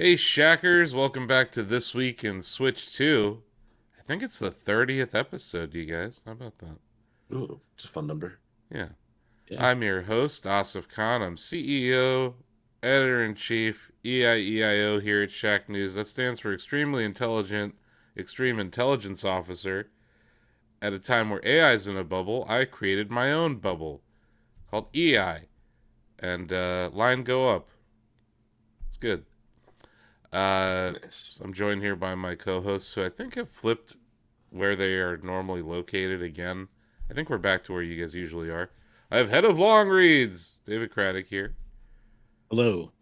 Hey Shackers, welcome back to This Week in Switch 2. I think it's the 30th episode, you guys. How about that? Ooh, it's a fun number. Yeah. Yeah. I'm your host, Asif Khan. I'm CEO, Editor-in-Chief, EIEIO here at Shacknews. That stands for Extremely Intelligent, Extreme Intelligence Officer. At a time where AI is in a bubble, I created my own bubble called EI. And line go up. It's good. Nice. So I'm joined here by my co-hosts, who I think have flipped where they are normally located again. I think we're back to where you guys usually are. I have head of long reads, David Craddock here, Hello.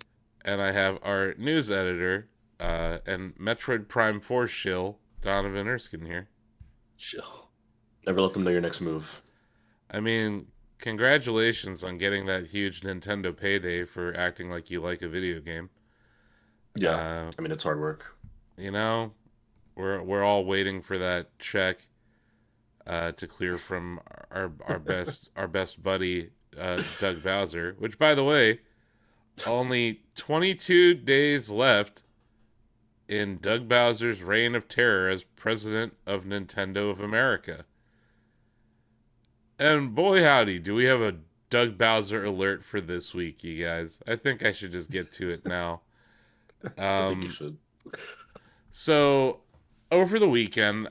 and I have our news editor and Metroid Prime 4 shill, Donovan Erskine here. Chill. Never let them know your next move. I mean, congratulations on getting that huge Nintendo payday for acting like you like a video game. Yeah. Uh, I mean, it's hard work. you know, we're all waiting for that check to clear from our best buddy Doug Bowser. Which, by the way, only 22 days left in Doug Bowser's reign of terror as president of Nintendo of America. And boy, howdy, do we have a Doug Bowser alert for this week, you guys? I think I should just get to it now. I think you Um, should. so over the weekend,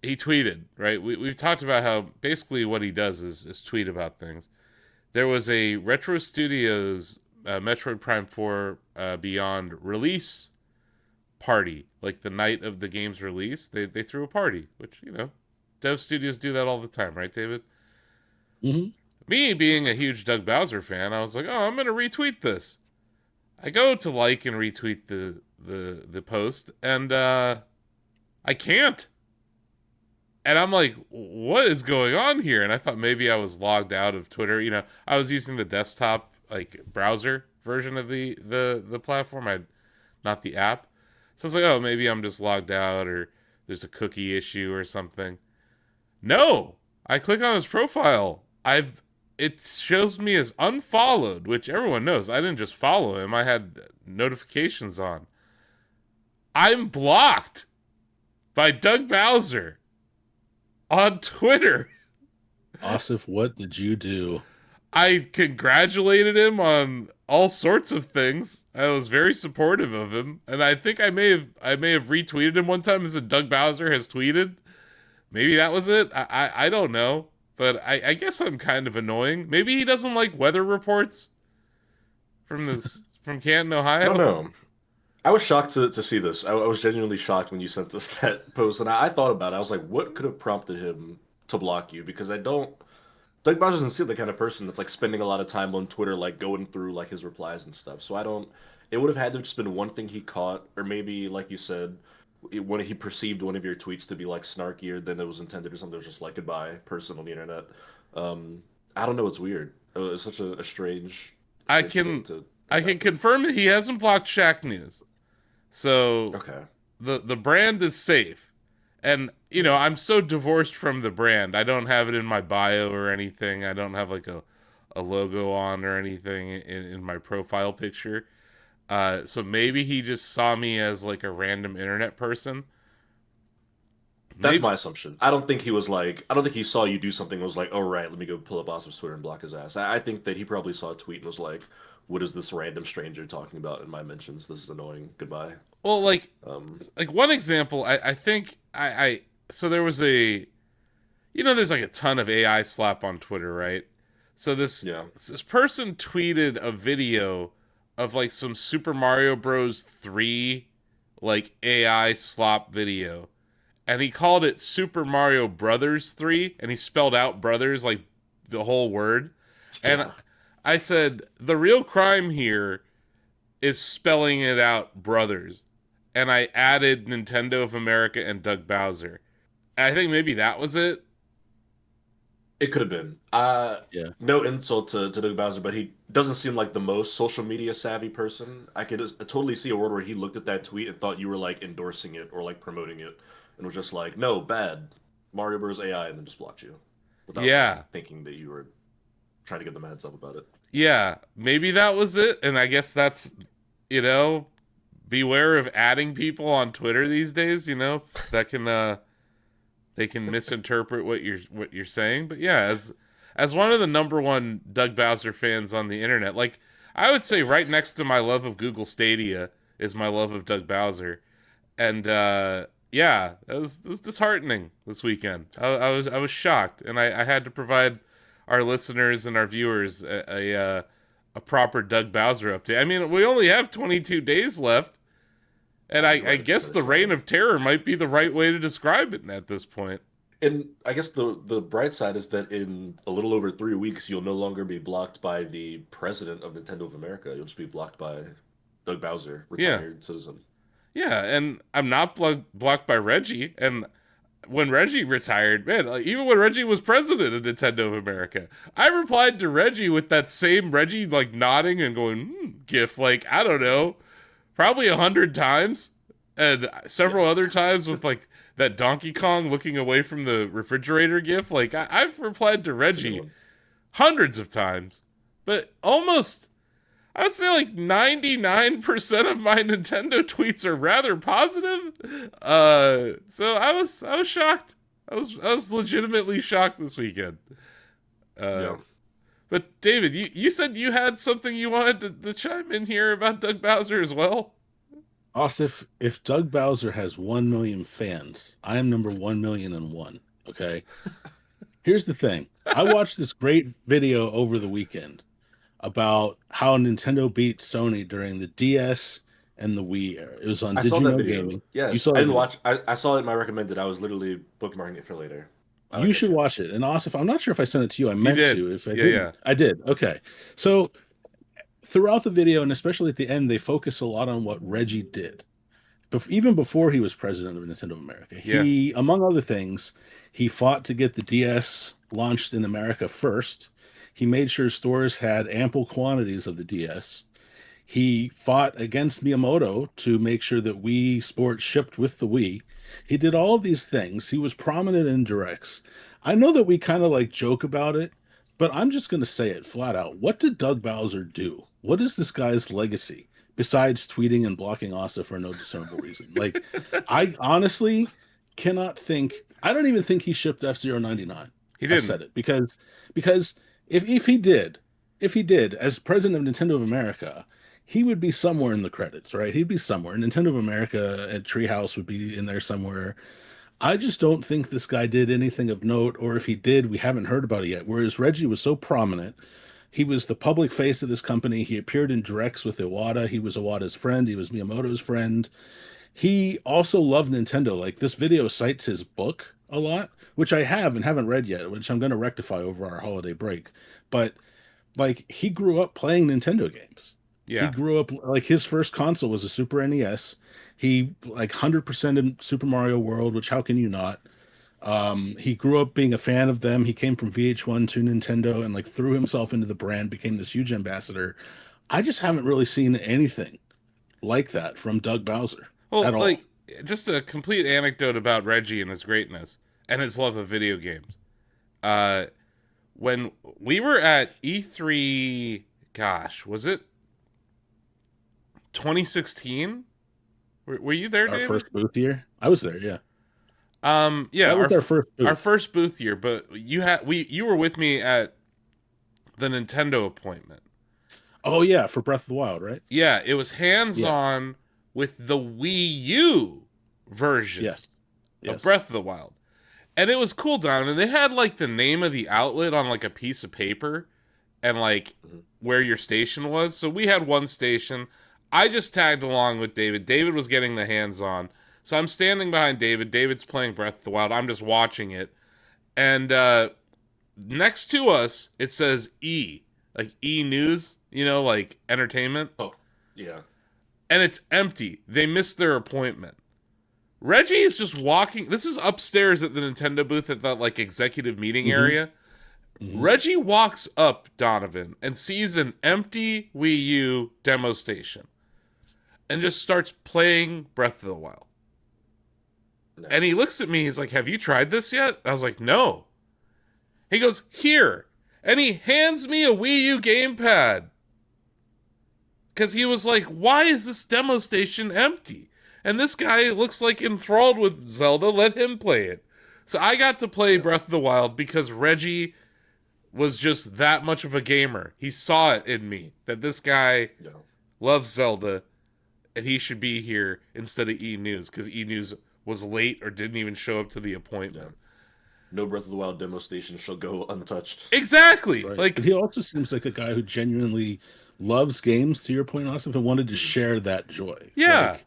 he tweeted, right? We've talked about how basically what he does is tweet about things. There was a Retro Studios Metroid Prime 4 Beyond release party. Like the night of the game's release, they threw a party, which, dev studios do that all the time, right, David? Hmm. Me being a huge Doug Bowser fan, I was like, oh, I'm going to retweet this. I go to like and retweet the post, and I can't. And I'm like, what is going on here? And I thought maybe I was logged out of Twitter. I was using the desktop like browser version of the platform. I not the app. So I was like, oh, maybe I'm just logged out or there's a cookie issue or something. No. I click on his profile. I've It shows me as unfollowed, which everyone knows. I didn't just follow him. I had notifications on. I'm blocked by Doug Bowser on Twitter. Asif, what did you do? I congratulated him on all sorts of things. I was very supportive of him, and I think I may have retweeted him one time as a Doug Bowser has tweeted. Maybe that was it. I don't know, but I guess I'm kind of annoying. Maybe he doesn't like weather reports from Canton, I don't Ohio. know. I was shocked to see this. I was genuinely shocked when you sent us that post, and I thought about it. I was like, what could have prompted him to block you? Because I don't. Doug Bowser doesn't seem the kind of person that's like spending a lot of time on Twitter, like going through like his replies and stuff. So I don't. It would have had to have just been one thing he caught, or maybe like you said, when he perceived one of your tweets to be like snarkier than it was intended, or something. It was just like goodbye, person on the internet. I don't know. It's weird. It's such a I strange thing can to I have can happen. confirm that he hasn't blocked Shacknews, so Okay. the brand is safe. And I'm so divorced from the brand. I don't have it in my bio or anything. I don't have like a logo on or anything in my profile picture. So maybe he just saw me as like a random internet person. That's Maybe my assumption. I don't think he was like, I don't think he saw you do something and was like, oh, right, let me go pull up Austin's Twitter and block his ass. I think that he probably saw a tweet and was like, what is this random stranger talking about in my mentions? This is annoying. Goodbye. well, like Um, like one example. I think I so there was there's like a ton of AI slap on Twitter, right? So yeah. this person tweeted a video of like some Super Mario Bros. 3 like AI slop video, and he called it Super Mario Brothers 3, and he spelled out brothers like the whole word. And Yeah. I said the real crime here is spelling it out brothers. And I added Nintendo of America and Doug Bowser. I think maybe that was it. It could have been. Yeah. No insult to Doug Bowser, but he doesn't seem like the most social media savvy person. I could totally see a world where he looked at that tweet and thought you were like endorsing it or like promoting it and was just like, no, bad. Mario Bros. AI, and then just blocked you without Yeah. thinking that you were trying to give them a heads up about it. Yeah. Maybe that was it. And I guess that's, you know, beware of adding people on Twitter these days. You know that can they can misinterpret what you're saying. But yeah, as one of the number one Doug Bowser fans on the internet, like I would say, right next to my love of Google Stadia is my love of Doug Bowser, and yeah, it was disheartening this weekend. I was shocked, and I had to provide our listeners and our viewers a proper Doug Bowser update. I mean, we only have 22 days left, and I guess the reign of terror might be the right way to describe it at this point. And I guess the bright side is that in a little over 3 weeks, you'll no longer be blocked by the president of Nintendo of America. You'll just be blocked by Doug Bowser, retired citizen. Yeah, and I'm not blocked by Reggie. And when Reggie retired, man, like, even when Reggie was president of Nintendo of America, I replied to Reggie with that same Reggie like nodding and going gif, like I don't know, probably 100 times, and several other times with like that Donkey Kong looking away from the refrigerator gif. Like I've replied to Reggie hundreds of times, but almost, I would say like 99% of my Nintendo tweets are rather positive. So I was shocked. I was legitimately shocked this weekend. Yeah. But David, you said you had something you wanted to chime in here about Doug Bowser as well. Asif, if Doug Bowser has 1 million fans, I am number 1,000,001. Okay. Here's the thing. I watched this great video over the weekend about how Nintendo beat Sony during the DS and the Wii era. It was on I saw Did You that Know video. Gaming. Yes, You saw I didn't it. watch. I saw it in my recommended. I was literally bookmarking it for later. You should watch it. And Asif, I'm not sure if I sent it to you. I meant did. to. If I Yeah, didn't, yeah. I did. Okay. So throughout the video, and especially at the end, they focus a lot on what Reggie did. Even before he was president of Nintendo of America. He, among other things, he fought to get the DS launched in America first. He made sure stores had ample quantities of the DS. He fought against Miyamoto to make sure that Wii Sports shipped with the Wii. He did all of these things. He was prominent in directs. I know that we kind of like joke about it, but I'm just going to say it flat out. What did Doug Bowser do? What is this guy's legacy besides tweeting and blocking Asa for no discernible reason? Like, I honestly cannot think. I don't even think he shipped F-Zero 99. He didn't. I said it because if he did, as president of Nintendo of America, he would be somewhere in the credits, right? He'd be somewhere. Nintendo of America at Treehouse would be in there somewhere. I just don't think this guy did anything of note, or if he did, we haven't heard about it yet. Whereas Reggie was so prominent. He was the public face of this company. He appeared in directs with Iwata. He was Iwata's friend. He was Miyamoto's friend. He also loved Nintendo. Like, this video cites his book a lot, which I have and haven't read yet, which I'm going to rectify over our holiday break. But like, he grew up playing Nintendo games. Yeah. He grew up, like, his first console was a Super NES. He like 100% in Super Mario World, which how can you not? He grew up being a fan of them. He came from VH1 to Nintendo and like threw himself into the brand, became this huge ambassador. I just haven't really seen anything like that from Doug Bowser at all. Like, just a complete anecdote about Reggie and his greatness and his love of video games. When we were at E3, gosh, was it 2016? Were you there, Our David? first booth year? I was there, yeah. Yeah, that was our first booth year, but you were with me at the Nintendo appointment. Oh yeah, for Breath of the Wild, right? Yeah, it was hands-on with the Wii U version of Breath of the Wild. And it was cool, Donovan. They had like the name of the outlet on like a piece of paper and like where your station was. So we had one station. I just tagged along with David. David was getting the hands-on. So I'm standing behind David. David's playing Breath of the Wild. I'm just watching it. And next to us, it says E. Like E! News, you know, like entertainment. Oh, yeah. And it's empty. They missed their appointment. Reggie is just walking. This is upstairs at the Nintendo booth at that like executive meeting area. Reggie walks up, Donovan, and sees an empty Wii U demo station. And just starts playing Breath of the Wild. Nice. And he looks at me, he's like, "Have you tried this yet?" I was like, "No." He goes, "Here." And he hands me a Wii U gamepad. because he was like, why is this demo station empty? And this guy looks like enthralled with Zelda. Let him play it. So I got to play Breath of the Wild because Reggie was just that much of a gamer. He saw it in me that this guy loves Zelda and he should be here instead of E News because E News was late or didn't even show up to the appointment. No Breath of the Wild demo station shall go untouched. Exactly. Right. Like but he also seems like a guy who genuinely loves games, to your point, Austin, and wanted to share that joy. Yeah. Like,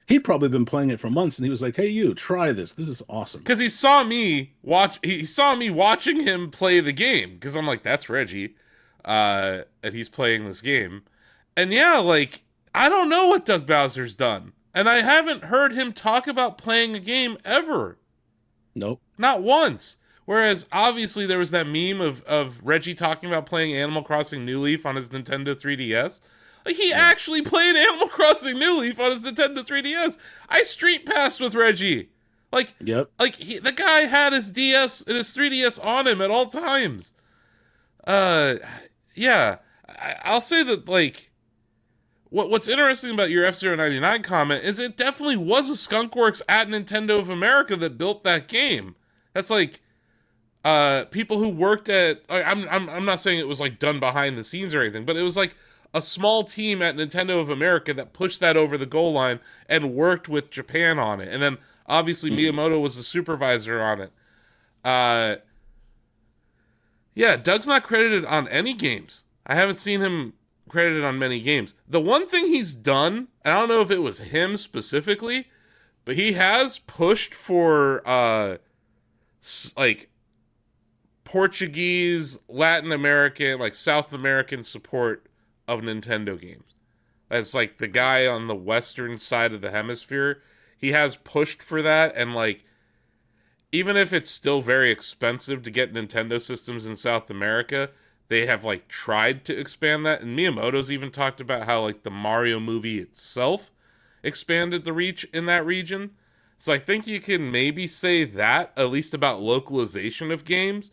he'd probably been playing it for months and he was like, hey, you try this. This is awesome. Because he saw me watching him play the game. Because I'm like, that's Reggie. And he's playing this game. And yeah, like, I don't know what Doug Bowser's done. And I haven't heard him talk about playing a game ever. Nope. Not once. Whereas, obviously, there was that meme of Reggie talking about playing Animal Crossing New Leaf on his Nintendo 3DS. Like, he actually played Animal Crossing New Leaf on his Nintendo 3DS. I street passed with Reggie. Like, the guy had his DS and his 3DS on him at all times. Yeah. I'll say that, like, what's interesting about your F-Zero99 comment is it definitely was a skunkworks at Nintendo of America that built that game. That's like people who worked at. I'm not saying it was like done behind the scenes or anything, but it was like a small team at Nintendo of America that pushed that over the goal line and worked with Japan on it. And then obviously Miyamoto was the supervisor on it. Yeah, Doug's not credited on any games. I haven't seen him credited on many games. The one thing he's done, and I don't know if it was him specifically, but he has pushed for like Portuguese, Latin American, like South American support of Nintendo games. As like the guy on the western side of the hemisphere, he has pushed for that, and like even if it's still very expensive to get Nintendo systems in South America, they have like tried to expand that. And Miyamoto's even talked about how like the Mario movie itself expanded the reach in that region. So I think you can maybe say that, at least about localization of games,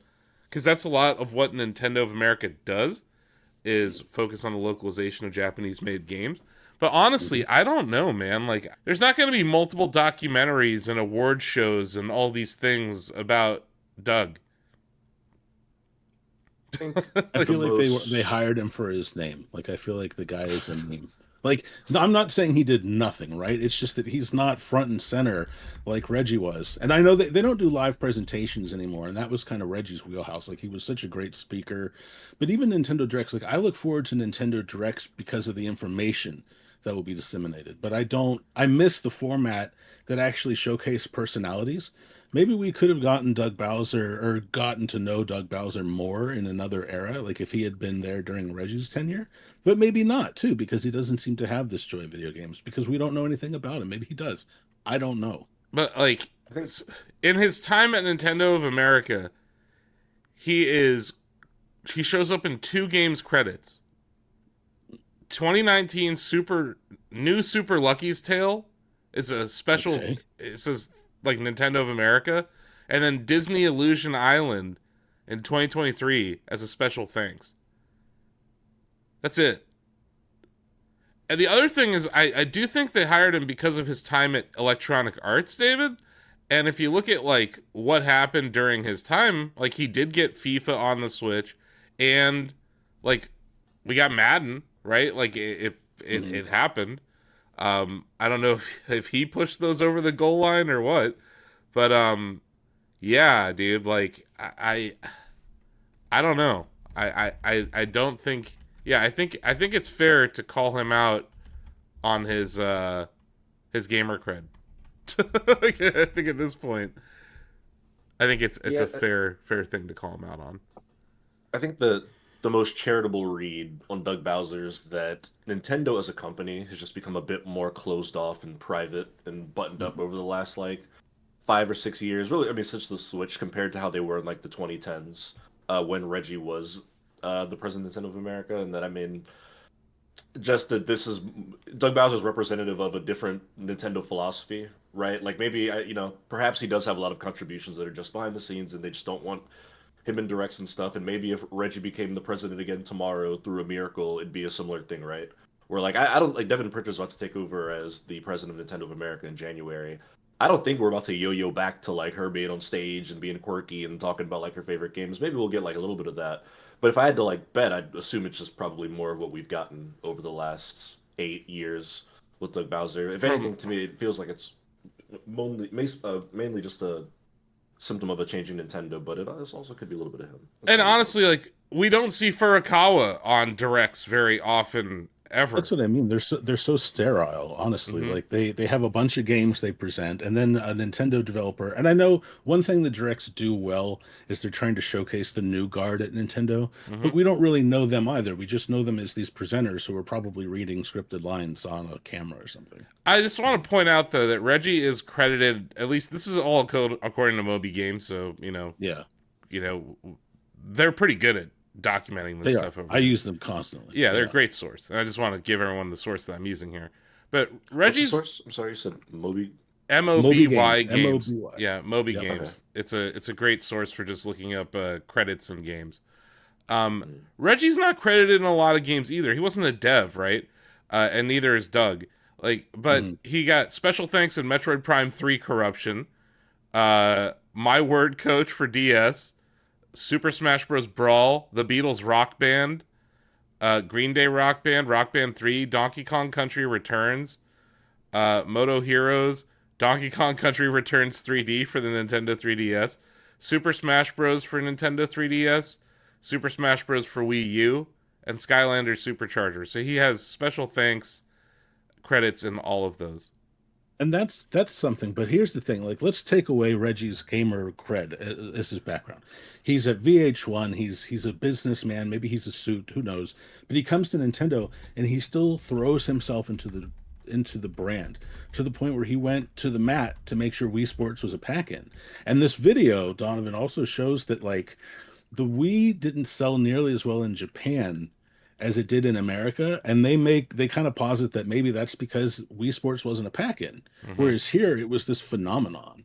because that's a lot of what Nintendo of America does, is focus on the localization of Japanese-made games. But honestly, I don't know, man. Like, there's not going to be multiple documentaries and award shows and all these things about Doug. I feel like they hired him for his name. Like, I feel like the guy is a meme. Like, I'm not saying he did nothing, right? It's just that he's not front and center like Reggie was. And I know that they don't do live presentations anymore, and that was kind of Reggie's wheelhouse. Like, he was such a great speaker. But even Nintendo Directs, like, I look forward to Nintendo Directs because of the information that will be disseminated. But I miss the format that actually showcased personalities. Maybe we could have gotten Doug Bowser or gotten to know Doug Bowser more in another era, like if he had been there during Reggie's tenure. But maybe not, too, because he doesn't seem to have this joy of video games because we don't know anything about him. Maybe he does. I don't know. But, like, in his time at Nintendo of America, he shows up in 2 games credits. 2019 new Super Lucky's Tale is a special. Okay. It says like Nintendo of America, and then Disney Illusion Island in 2023 as a special thanks. That's it. And the other thing is, I do think they hired him because of his time at Electronic Arts, David. And if you look at like what happened during his time, like he did get FIFA on the Switch, and like we got Madden, right? Like it happened. I don't know if he pushed those over the goal line or what, but yeah, dude. Like I don't know. I don't think. Yeah, I think it's fair to call him out on his gamer cred. I think at this point, I think it's a fair thing to call him out on. I think the most charitable read on Doug Bowser is that Nintendo as a company has just become a bit more closed off and private and buttoned up over the last like 5 or 6 years. Really, I mean, since the Switch compared to how they were in like the 2010s when Reggie was the president of America, and that I mean, just that this is Doug Bowser's representative of a different Nintendo philosophy, right? Like maybe perhaps he does have a lot of contributions that are just behind the scenes, and they just don't want him in directs and stuff. And maybe if Reggie became the president again tomorrow through a miracle, it'd be a similar thing, right? Where like I don't like Devin Pritchard's about to take over as the president of Nintendo of America in January. I don't think we're about to yo-yo back to like her being on stage and being quirky and talking about like her favorite games. Maybe we'll get like a little bit of that. But if I had to like bet, I'd assume it's just probably more of what we've gotten over the last 8 years with Doug Bowser. If From anything, to me, it feels like it's mainly just a symptom of a changing Nintendo, but it also could be a little bit of him. and honestly, like we don't see Furukawa on directs very often ever. That's what I mean. They're so sterile, honestly. Mhm. Like they have a bunch of games they present, and then a Nintendo developer. And I know one thing the directs do well is they're trying to showcase the new guard at Nintendo, but Mhm. we don't really know them either. We just know them as these presenters who are probably reading scripted lines on a camera or something. I just want to point out though that Reggie is credited. At least this is all code according to Moby Games, so Yeah, they're pretty good at documenting this they are. stuff over I there. use them constantly. Yeah, they're a Yeah. great source, and I just want to give everyone the source that I'm using here. But What's the Reggie's source? I'm sorry, you said Moby. Moby Games. Games. MOBY. Yeah, Moby Yep. Games. It's a great source for just looking up credits and games. Mm. Reggie's not credited in a lot of games either. He wasn't a dev, right? And neither is Doug. But Mhm. he got special thanks in Metroid Prime 3 Corruption, My Word Coach for DS, Super Smash Bros. Brawl, The Beatles Rock Band, Green Day Rock Band 3, Donkey Kong Country Returns, Moto Heroes, Donkey Kong Country Returns 3D for the Nintendo 3DS, Super Smash Bros. For Nintendo 3DS, Super Smash Bros. For Wii U, and Skylanders Supercharger. So he has special thanks credits in all of those. And that's something. But here's the thing: like, let's take away Reggie's gamer cred as his background. He's at VH1. He's a businessman. Maybe he's a suit. Who knows? But he comes to Nintendo and he still throws himself into the brand to the point where he went to the mat to make sure Wii Sports was a pack-in. And this video, Donovan, also shows that like the Wii didn't sell nearly as well in Japan as it did in America, and they kind of posit that maybe that's because Wii Sports wasn't a pack-in, Mm-hmm. whereas here it was this phenomenon,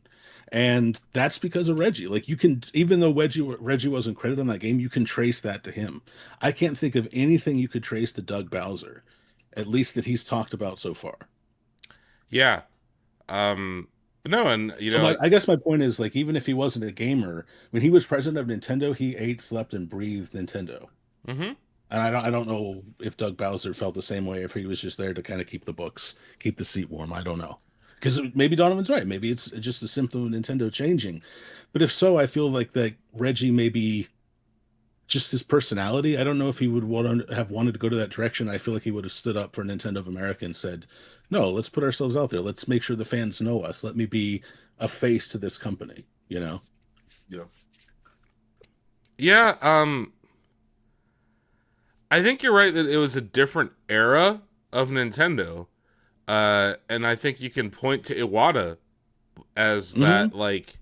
and that's because of Reggie. Like you can, even though Reggie wasn't credited on that game, you can trace that to him. I can't think of anything you could trace to Doug Bowser, at least that he's talked about so far. Yeah. No, and I guess my point is like even if he wasn't a gamer, when he was president of Nintendo, he ate, slept, and breathed Nintendo. mm-hmm. And I don't know if Doug Bowser felt the same way, if he was just there to kind of keep the books, keep the seat warm. I don't know. Because maybe Donovan's right. Maybe it's just a symptom of Nintendo changing. But if so, I feel like that Reggie maybe just his personality. I don't know if he would have wanted to go to that direction. I feel like he would have stood up for Nintendo of America and said, no, let's put ourselves out there. Let's make sure the fans know us. Let me be a face to this company, you know? Yeah. Yeah, I think you're right that it was a different era of Nintendo. And I think you can point to Iwata as that, like,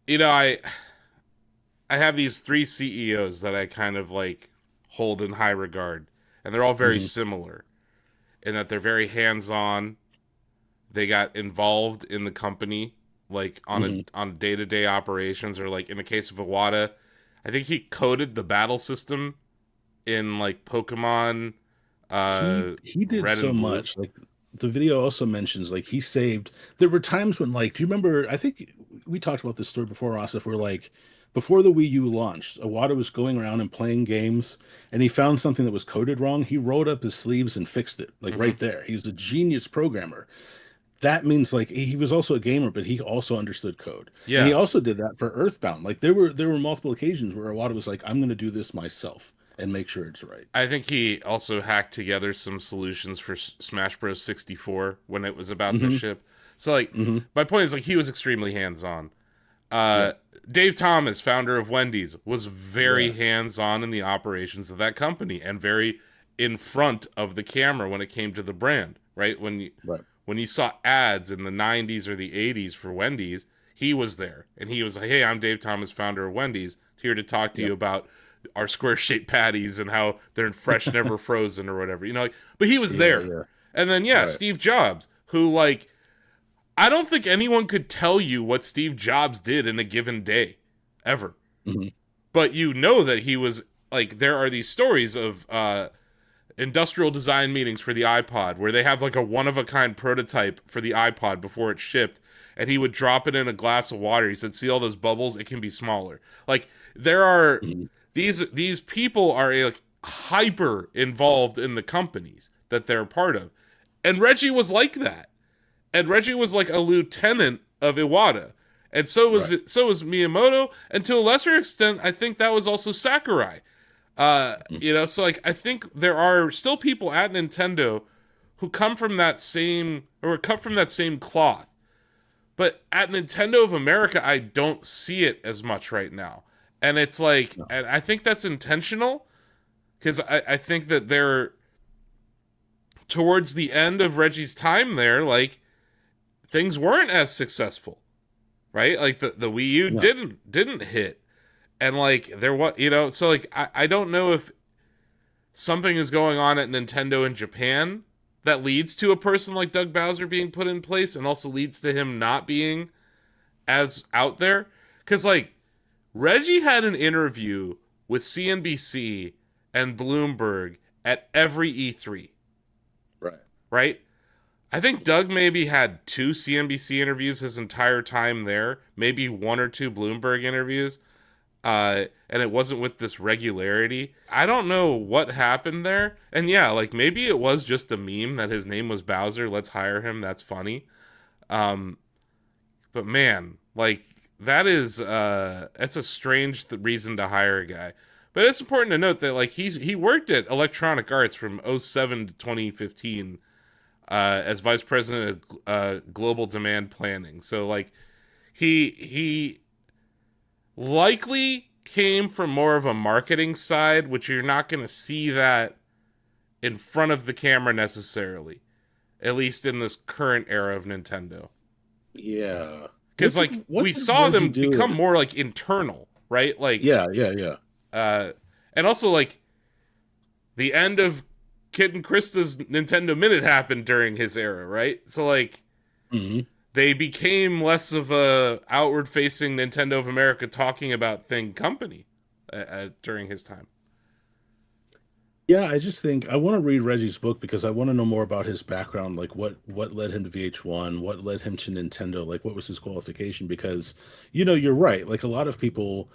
I have these three CEOs that I kind of like hold in high regard, and they're all very similar in that they're very hands-on. They got involved in the company, like on day-to-day operations, or like in the case of Iwata, I think he coded the battle system in like Pokemon. He did Red so and Blue. much. Like the video also mentions, like he saved. There were times when, like, do you remember? I think we talked about this story before, Asif. Where like before the Wii U launched, Iwata was going around and playing games, and he found something that was coded wrong. He rolled up his sleeves and fixed it, like right there. He's a genius programmer. That means like he was also a gamer, but he also understood code. Yeah. And he also did that for Earthbound. Like there were multiple occasions where Iwata was like, I'm going to do this myself and make sure it's right. I think he also hacked together some solutions for Smash Bros. 64 when it was about to ship. So, like, my point is, like, he was extremely hands-on. Dave Thomas, founder of Wendy's, was very hands-on in the operations of that company and very in front of the camera when it came to the brand, right? When you saw ads in the 90s or the 80s for Wendy's, he was there. And he was like, hey, I'm Dave Thomas, founder of Wendy's, here to talk to you about our square-shaped patties and how they're fresh, never frozen or whatever. Like, but he was there. Yeah. And then, Steve Jobs, who, like, I don't think anyone could tell you what Steve Jobs did in a given day, ever. But you know that he was, like, there are these stories of industrial design meetings for the iPod where they have like a one of a kind prototype for the iPod before it shipped, and he would drop it in a glass of water. He said, "See all those bubbles? It can be smaller." Like there are Mhm. these people are like hyper involved in the companies that they're a part of. And Reggie was like that. And Reggie was like a lieutenant of Iwata. And Right. so was Miyamoto, and to a lesser extent, I think that was also Sakurai. Mhm. So like I think there are still people at Nintendo who come from that same or cut from that same cloth. But at Nintendo of America, I don't see it as much right now. And it's like, No. and I think that's intentional because I think that they're towards the end of Reggie's time there, like things weren't as successful, right? Like the Wii U No. didn't hit, and like there was, so like I don't know if something is going on at Nintendo in Japan that leads to a person like Doug Bowser being put in place, and also leads to him not being as out there, because like Reggie had an interview with CNBC and Bloomberg at every E3, Right. right? I think Doug maybe had two CNBC interviews his entire time there, maybe one or two Bloomberg interviews, and it wasn't with this regularity. I don't know what happened there. And yeah, like maybe it was just a meme that his name was Bowser. Let's hire him. That's funny. Um, but man, like that is that's a strange reason to hire a guy. But it's important to note that like he worked at Electronic Arts from '07 to 2015 as vice president of global demand planning. So like he likely came from more of a marketing side, which you're not going to see that in front of the camera necessarily, at least in this current era of Nintendo. Yeah. Because like What we did saw Reggie them do? become more like internal, right? Like Yeah, yeah, yeah. uh and also like the end of Kid and Krista's Nintendo Minute happened during his era, right? So like Hmm. they became less of a outward facing Nintendo of America talking about thing company during his time. Yeah, I just think I want to read Reggie's book because I want to know more about his background, like what led him to VH1, what led him to Nintendo, like what was his qualification? Because you're right. Like a lot of people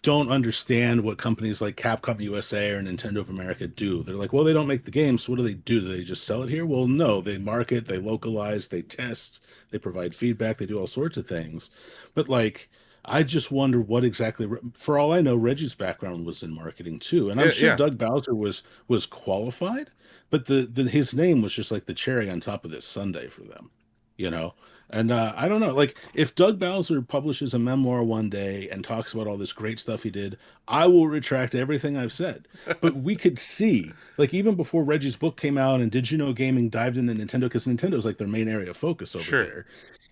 don't understand what companies like Capcom USA or Nintendo of America do. They're like, well, they don't make the games, so what do they do? Do they just sell it here? Well, no, they market, they localize, they test, they provide feedback, they do all sorts of things. But like, I just wonder what exactly. For all I know, Reggie's background was in marketing too, and I'm Yeah, sure yeah. Doug Bowser was qualified, but the his name was just like the cherry on top of this sundae for them, you know. And I don't know, like if Doug Bowser publishes a memoir one day and talks about all this great stuff he did, I will retract everything I've said. But we could see, like even before Reggie's book came out and Did You Know Gaming dived into Nintendo, because Nintendo's like their main area of focus over Sure. there.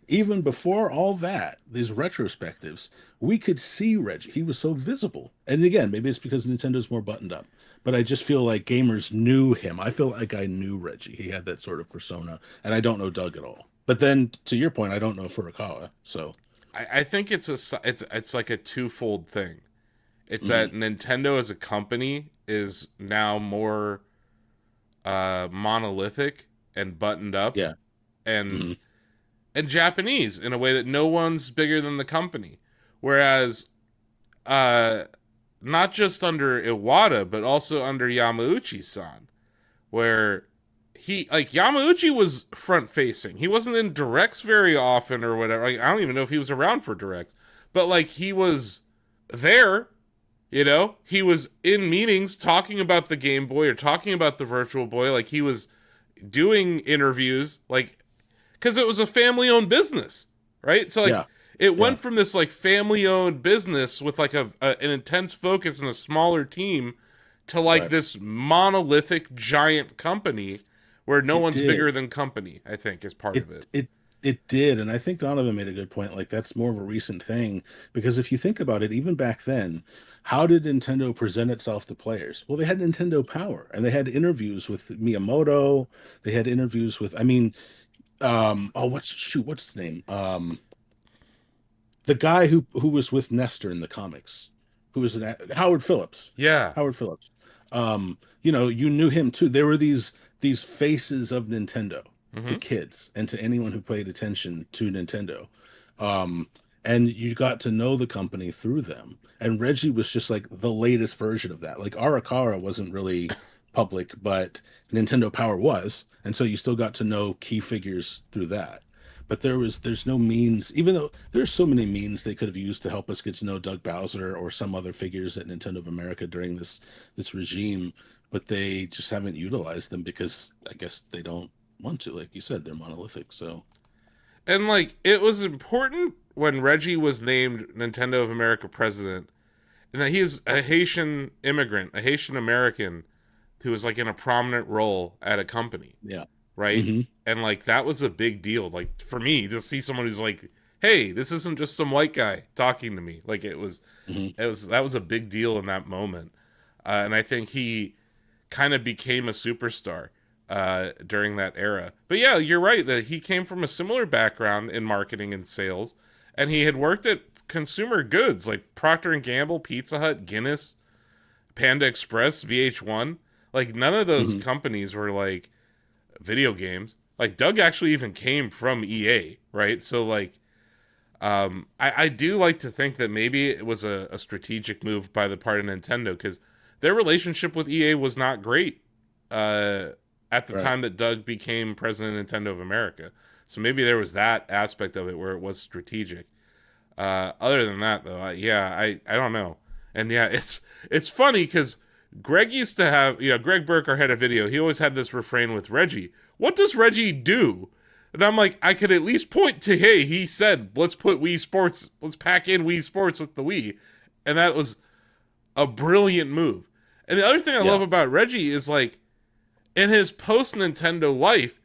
Even before all that, these retrospectives, we could see Reggie. He was so visible. And again, maybe it's because Nintendo's more buttoned up. But I just feel like gamers knew him. I feel like I knew Reggie. He had that sort of persona, and I don't know Doug at all. But then, to your point, I don't know Furukawa. So, I think it's like a twofold thing. It's mhm. that Nintendo as a company is now more monolithic and buttoned up, Yeah. and Hmm. and Japanese in a way that no one's bigger than the company. Whereas uh not just under Iwata, but also under Yamauchi-san, where he like Yamauchi was front facing. He wasn't in directs very often or whatever. Like, I don't even know if he was around for directs, but like he was there. He was in meetings talking about the Game Boy or talking about the Virtual Boy. Like he was doing interviews, like because it was a family-owned business, right? So like Yeah. it Yeah. went from this like family-owned business with like an intense focus and a smaller team to like Right. this monolithic giant company where no It one's did. bigger than company, I think is part It of it. it it did, and I think Donovan made a good point. Like that's more of a recent thing because if you think about it, even back then, how did Nintendo present itself to players? Well, they had Nintendo Power, and they had interviews with Miyamoto. They had interviews with, I mean, what's his name? The guy who was with Nestor in the comics, who was Howard Phillips. Yeah. Howard Phillips. You knew him too. There were these faces of Nintendo to Mm-hmm. kids and to anyone who paid attention to Nintendo. Um, and you got to know the company through them. And Reggie was just like the latest version of that. Like Arakawa wasn't really public, but Nintendo Power was, and so you still got to know key figures through that. But there's no means, even though there's so many means they could have used to help us get to know Doug Bowser or some other figures at Nintendo of America during this regime, but they just haven't utilized them because I guess they don't want to. Like you said, they're monolithic. So And like it was important when Reggie was named Nintendo of America president, and that he is a Haitian immigrant, a Haitian American who was like in a prominent role at a company, yeah. right? Hmm. And like that was a big deal. Like for me to see someone who's like, "Hey, this isn't just some white guy talking to me." Like Hmm. that was a big deal in that moment, and I think he kind of became a superstar during that era. But yeah, you're right that he came from a similar background in marketing and sales, and he had worked at consumer goods like Procter and Gamble, Pizza Hut, Guinness, Panda Express, VH1. Like none of those Hmm. companies were like video games. Like Doug actually even came from EA, right? So like I do like to think that maybe it was a strategic move by the part of Nintendo because their relationship with EA was not great uh, at the Right. time that Doug became president of Nintendo of America. So maybe there was that aspect of it where it was strategic. Other than that, though, I don't know. And yeah, it's funny because Greg used to have, Greg Burke, our head of video, he always had this refrain with Reggie. What does Reggie do? And I'm like, I could at least point to, hey, he said, let's put Wii Sports, let's pack in Wii Sports with the Wii. And that was a brilliant move. And the other thing I love Yeah. about Reggie is like, in his post Nintendo life,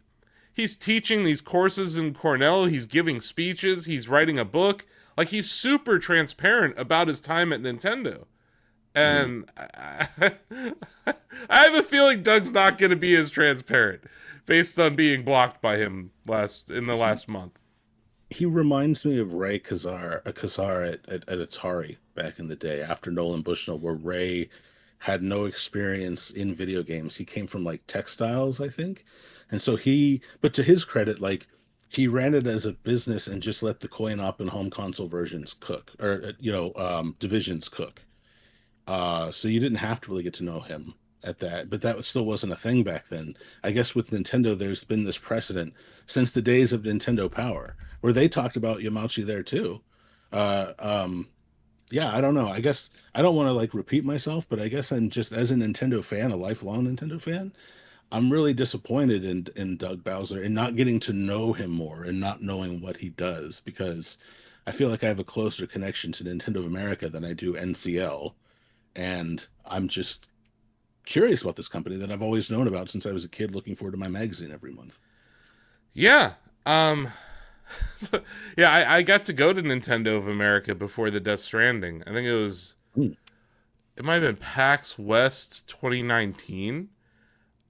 he's teaching these courses in Cornell, he's giving speeches, he's writing a book. Like, he's super transparent about his time at Nintendo. Hmm. And I have a feeling Doug's not going to be as transparent based on being blocked by him in the He last month. he reminds me of Ray Kazar at Atari back in the day after Nolan Bushnell, where Ray had no experience in video games. He came from like textiles, I think. And so but to his credit, like he ran it as a business and just let the coin op and home console versions cook or, divisions cook. So you didn't have to really get to know him at that, but that still wasn't a thing back then. I guess with Nintendo, there's been this precedent since the days of Nintendo Power, where they talked about Yamauchi there too. Uh, um, yeah, I don't know. I guess I don't want to like repeat myself, but I guess I'm just as a Nintendo fan, a lifelong Nintendo fan, I'm really disappointed in Doug Bowser and not getting to know him more and not knowing what he does because I feel like I have a closer connection to Nintendo of America than I do NCL, and I'm just curious about this company that I've always known about since I was a kid looking forward to my magazine every month. Yeah. Yeah, I got to go to Nintendo of America before the Death Stranding. I think Hmm. it might have been PAX West 2019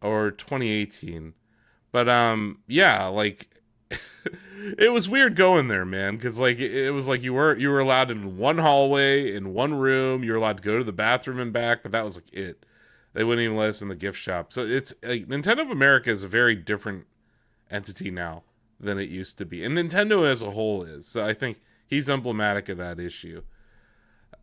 or 2018. But yeah, like it was weird going there, man, because like it was like you were allowed in one hallway in one room. You were allowed to go to the bathroom and back, but that was like it. They wouldn't even let us in the gift shop. So it's like Nintendo of America is a very different entity now than it used to be, and Nintendo as a whole is. So I think he's emblematic of that issue.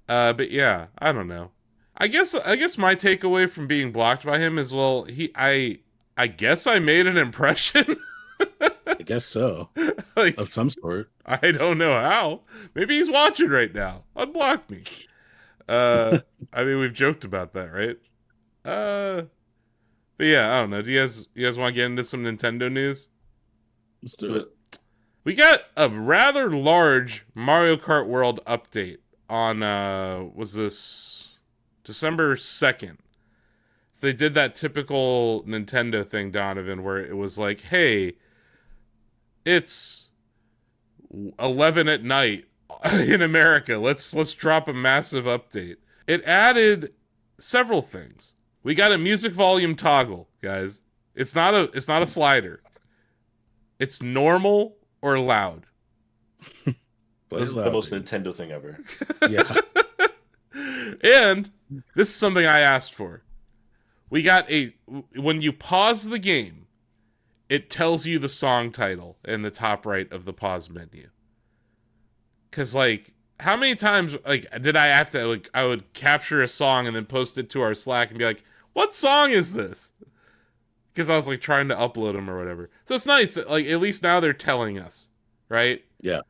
But yeah, I don't know. I guess my takeaway from being blocked by him is well, I guess I made an impression. I guess so, Like of some sort. I don't know how. Maybe he's watching right now. Unblock me. I mean we've joked about that, right? Uh, but yeah, I don't know. Do you guys want to get into some Nintendo news? Let's Do do it. it. We got a rather large Mario Kart World update on was this December 2nd. So they did that typical Nintendo thing, Donovan, where it was like, "Hey, it's 11 at night in America. Let's drop a massive update." It added several things. We got a music volume toggle, guys. It's not a slider. It's normal or loud. Play This it is the loud, most baby. Nintendo thing ever. Yeah. And this is something I asked for. We got when you pause the game, it tells you the song title in the top right of the pause menu. Cause like, how many times like did I have to like I would capture a song and then post it to our Slack and be like, what song is this? Because I was like trying to upload them or whatever. So it's nice that like at least now they're telling us, right? Yeah.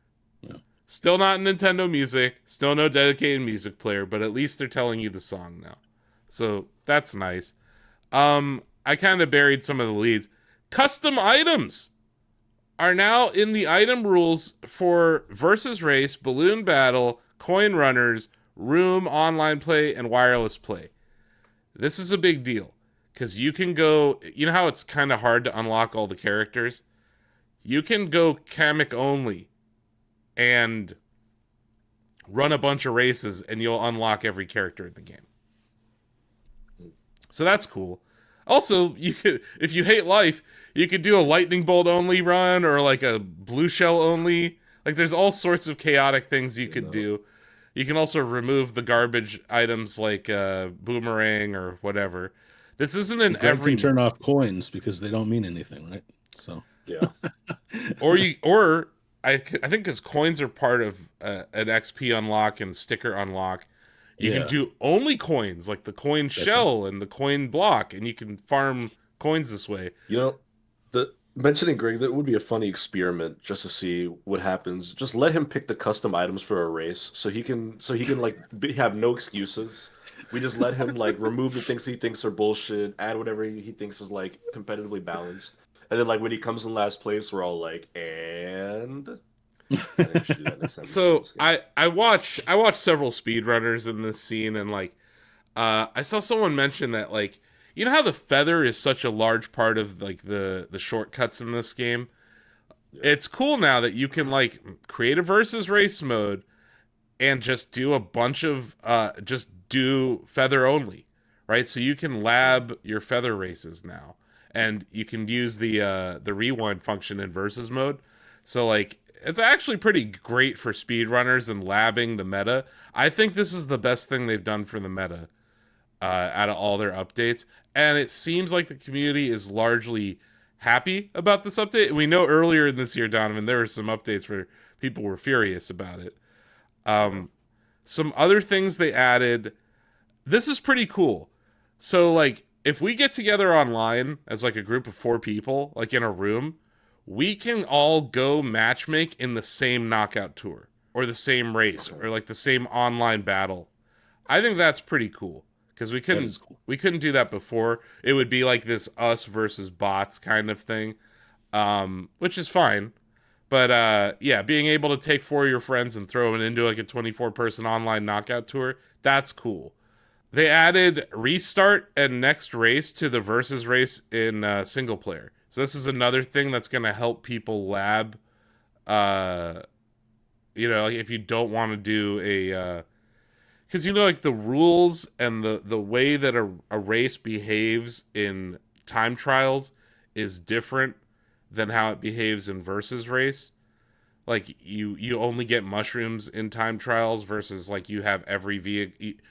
Still not Nintendo Music, still no dedicated music player, but at least they're telling you the song now. So that's nice. I kind of buried some of the leads. Custom items are now in the item rules for versus race, balloon battle, coin runners, room, online play, and wireless play. This is a big deal because you can go, you know how it's kind of hard to unlock all the characters? You can go Kamek only and run a bunch of races and you'll unlock every character in the game. So that's cool. Also, you could, if you hate life, you could do a lightning bolt only run or like a blue shell only. Like there's all sorts of chaotic things you could do. You can also remove the garbage items like boomerang or whatever. This isn't an every. You can turn off coins because they don't mean anything, right? So Yeah. or I think because coins are part of an XP unlock and sticker unlock. You can do only coins, like the coin shell and the coin block, and you can farm coins this way. You know, mentioning Greg, that would be a funny experiment just to see what happens. Just let him pick the custom items for a race, so he can like have no excuses. We just let him like remove the things he thinks are bullshit, add whatever he thinks is like competitively balanced, and then like when he comes in last place, we're all like, and. So I watch several speedrunners in this scene, and like I saw someone mention that like, you know how the feather is such a large part of like the shortcuts in this game. It's cool now that you can like create a versus race mode and just do a bunch of just do feather only, right? So you can lab your feather races now, and you can use the rewind function in versus mode. So like, it's actually pretty great for speedrunners and labbing the meta. I think this is the best thing they've done for the meta out of all their updates. And it seems like the community is largely happy about this update. We know earlier in this year, Donovan, there were some updates where people were furious about it. Some other things they added. This is pretty cool. So, like, if we get together online as, like, a group of 4 people, like, in a room, we can all go matchmake in the same knockout tour or the same race or like the same online battle. I think that's pretty cool because we couldn't do that before. It would be like this us versus bots kind of thing, which is fine. But yeah, being able to take 4 of your friends and throw them into like a 24-person online knockout tour, that's cool. They added restart and next race to the versus race in single player. So this is another thing that's going to help people lab, you know, like if you don't want to do a, because you know, like the rules and the way that a race behaves in time trials is different than how it behaves in versus race. Like you only get mushrooms in time trials versus like you have every vehicle.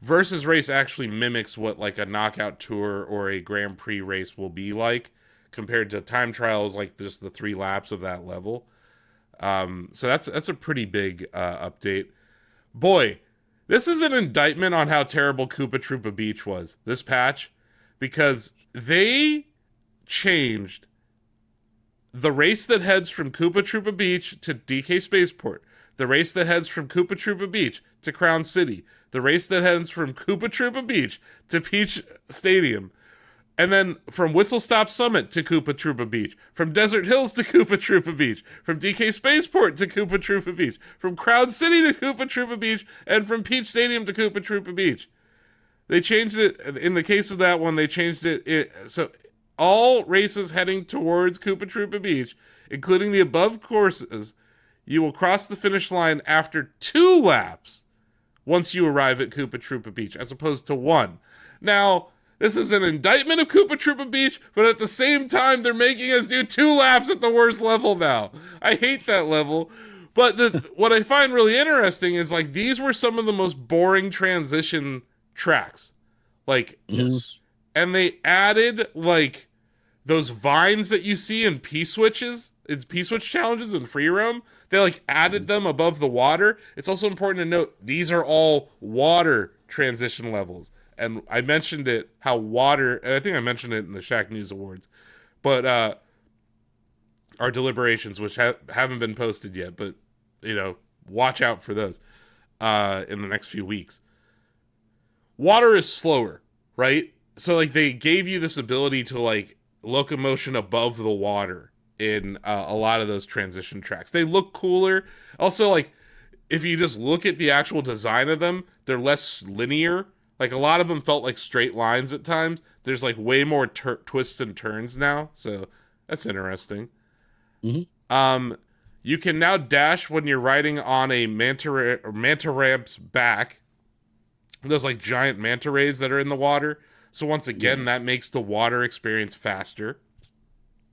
Versus race actually mimics what like a knockout tour or a Grand Prix race will be like, compared to time trials, like just the 3 laps of that level. So that's a pretty big update. Boy, this is an indictment on how terrible Koopa Troopa Beach was, this patch, because they changed the race that heads from Koopa Troopa Beach to DK Spaceport, the race that heads from Koopa Troopa Beach to Crown City, the race that heads from Koopa Troopa Beach to Peach Stadium, and then from Whistle Stop Summit to Koopa Troopa Beach, from Desert Hills to Koopa Troopa Beach, from DK Spaceport to Koopa Troopa Beach, from Crown City to Koopa Troopa Beach, and from Peach Stadium to Koopa Troopa Beach. They changed it, in the case of that one, they changed it so all races heading towards Koopa Troopa Beach, including the above courses, you will cross the finish line after 2 laps once you arrive at Koopa Troopa Beach, as opposed to 1. Now, this is an indictment of Koopa Troopa Beach, but at the same time, they're making us do 2 laps at the worst level now. I hate that level. But what I find really interesting is, like, these were some of the most boring transition tracks. Like, and they added like those vines that you see in P-switch challenges in free roam. They like added them above the water. It's also important to note these are all water transition levels. And I mentioned it, how water, and I think I mentioned it in the Shacknews Awards, but our deliberations, which haven't been posted yet, but watch out for those in the next few weeks. Water is slower, right? So like they gave you this ability to like locomotion above the water in a lot of those transition tracks. They look cooler. Also, like if you just look at the actual design of them, they're less linear. Like a lot of them felt like straight lines at times. There's like way more twists and turns now, so that's interesting. Mm-hmm. You can now dash when you're riding on a manta ramp's back. Those like giant manta rays that are in the water. So once again, that makes the water experience faster.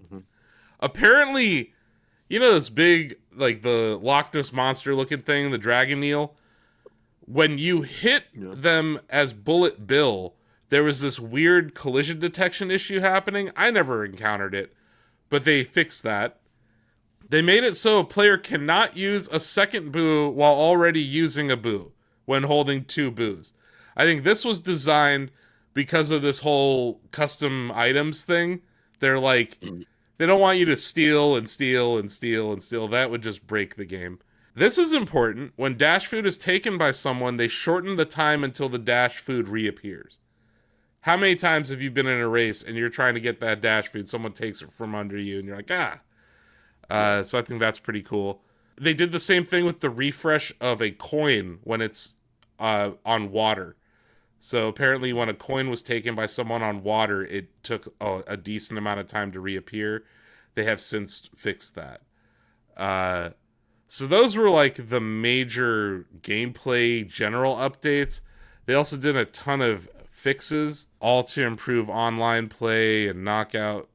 Mm-hmm. Apparently, this big, like the Loch Ness monster looking thing, the dragon eel, when you hit them as Bullet Bill, there was this weird collision detection issue happening. I never encountered it, but they fixed that. They made it so a player cannot use a second boo while already using a boo when holding two boos. I think this was designed because of this whole custom items thing. They're like, they don't want you to steal and steal and steal and steal. That would just break the game. This is important. When dash food is taken by someone, they shorten the time until the dash food reappears. How many times have you been in a race and you're trying to get that dash food, someone takes it from under you and you're like, so I think that's pretty cool. They did the same thing with the refresh of a coin when it's on water. So apparently when a coin was taken by someone on water, it took a decent amount of time to reappear. They have since fixed that. So those were like the major gameplay general updates. They also did a ton of fixes, all to improve online play and knockout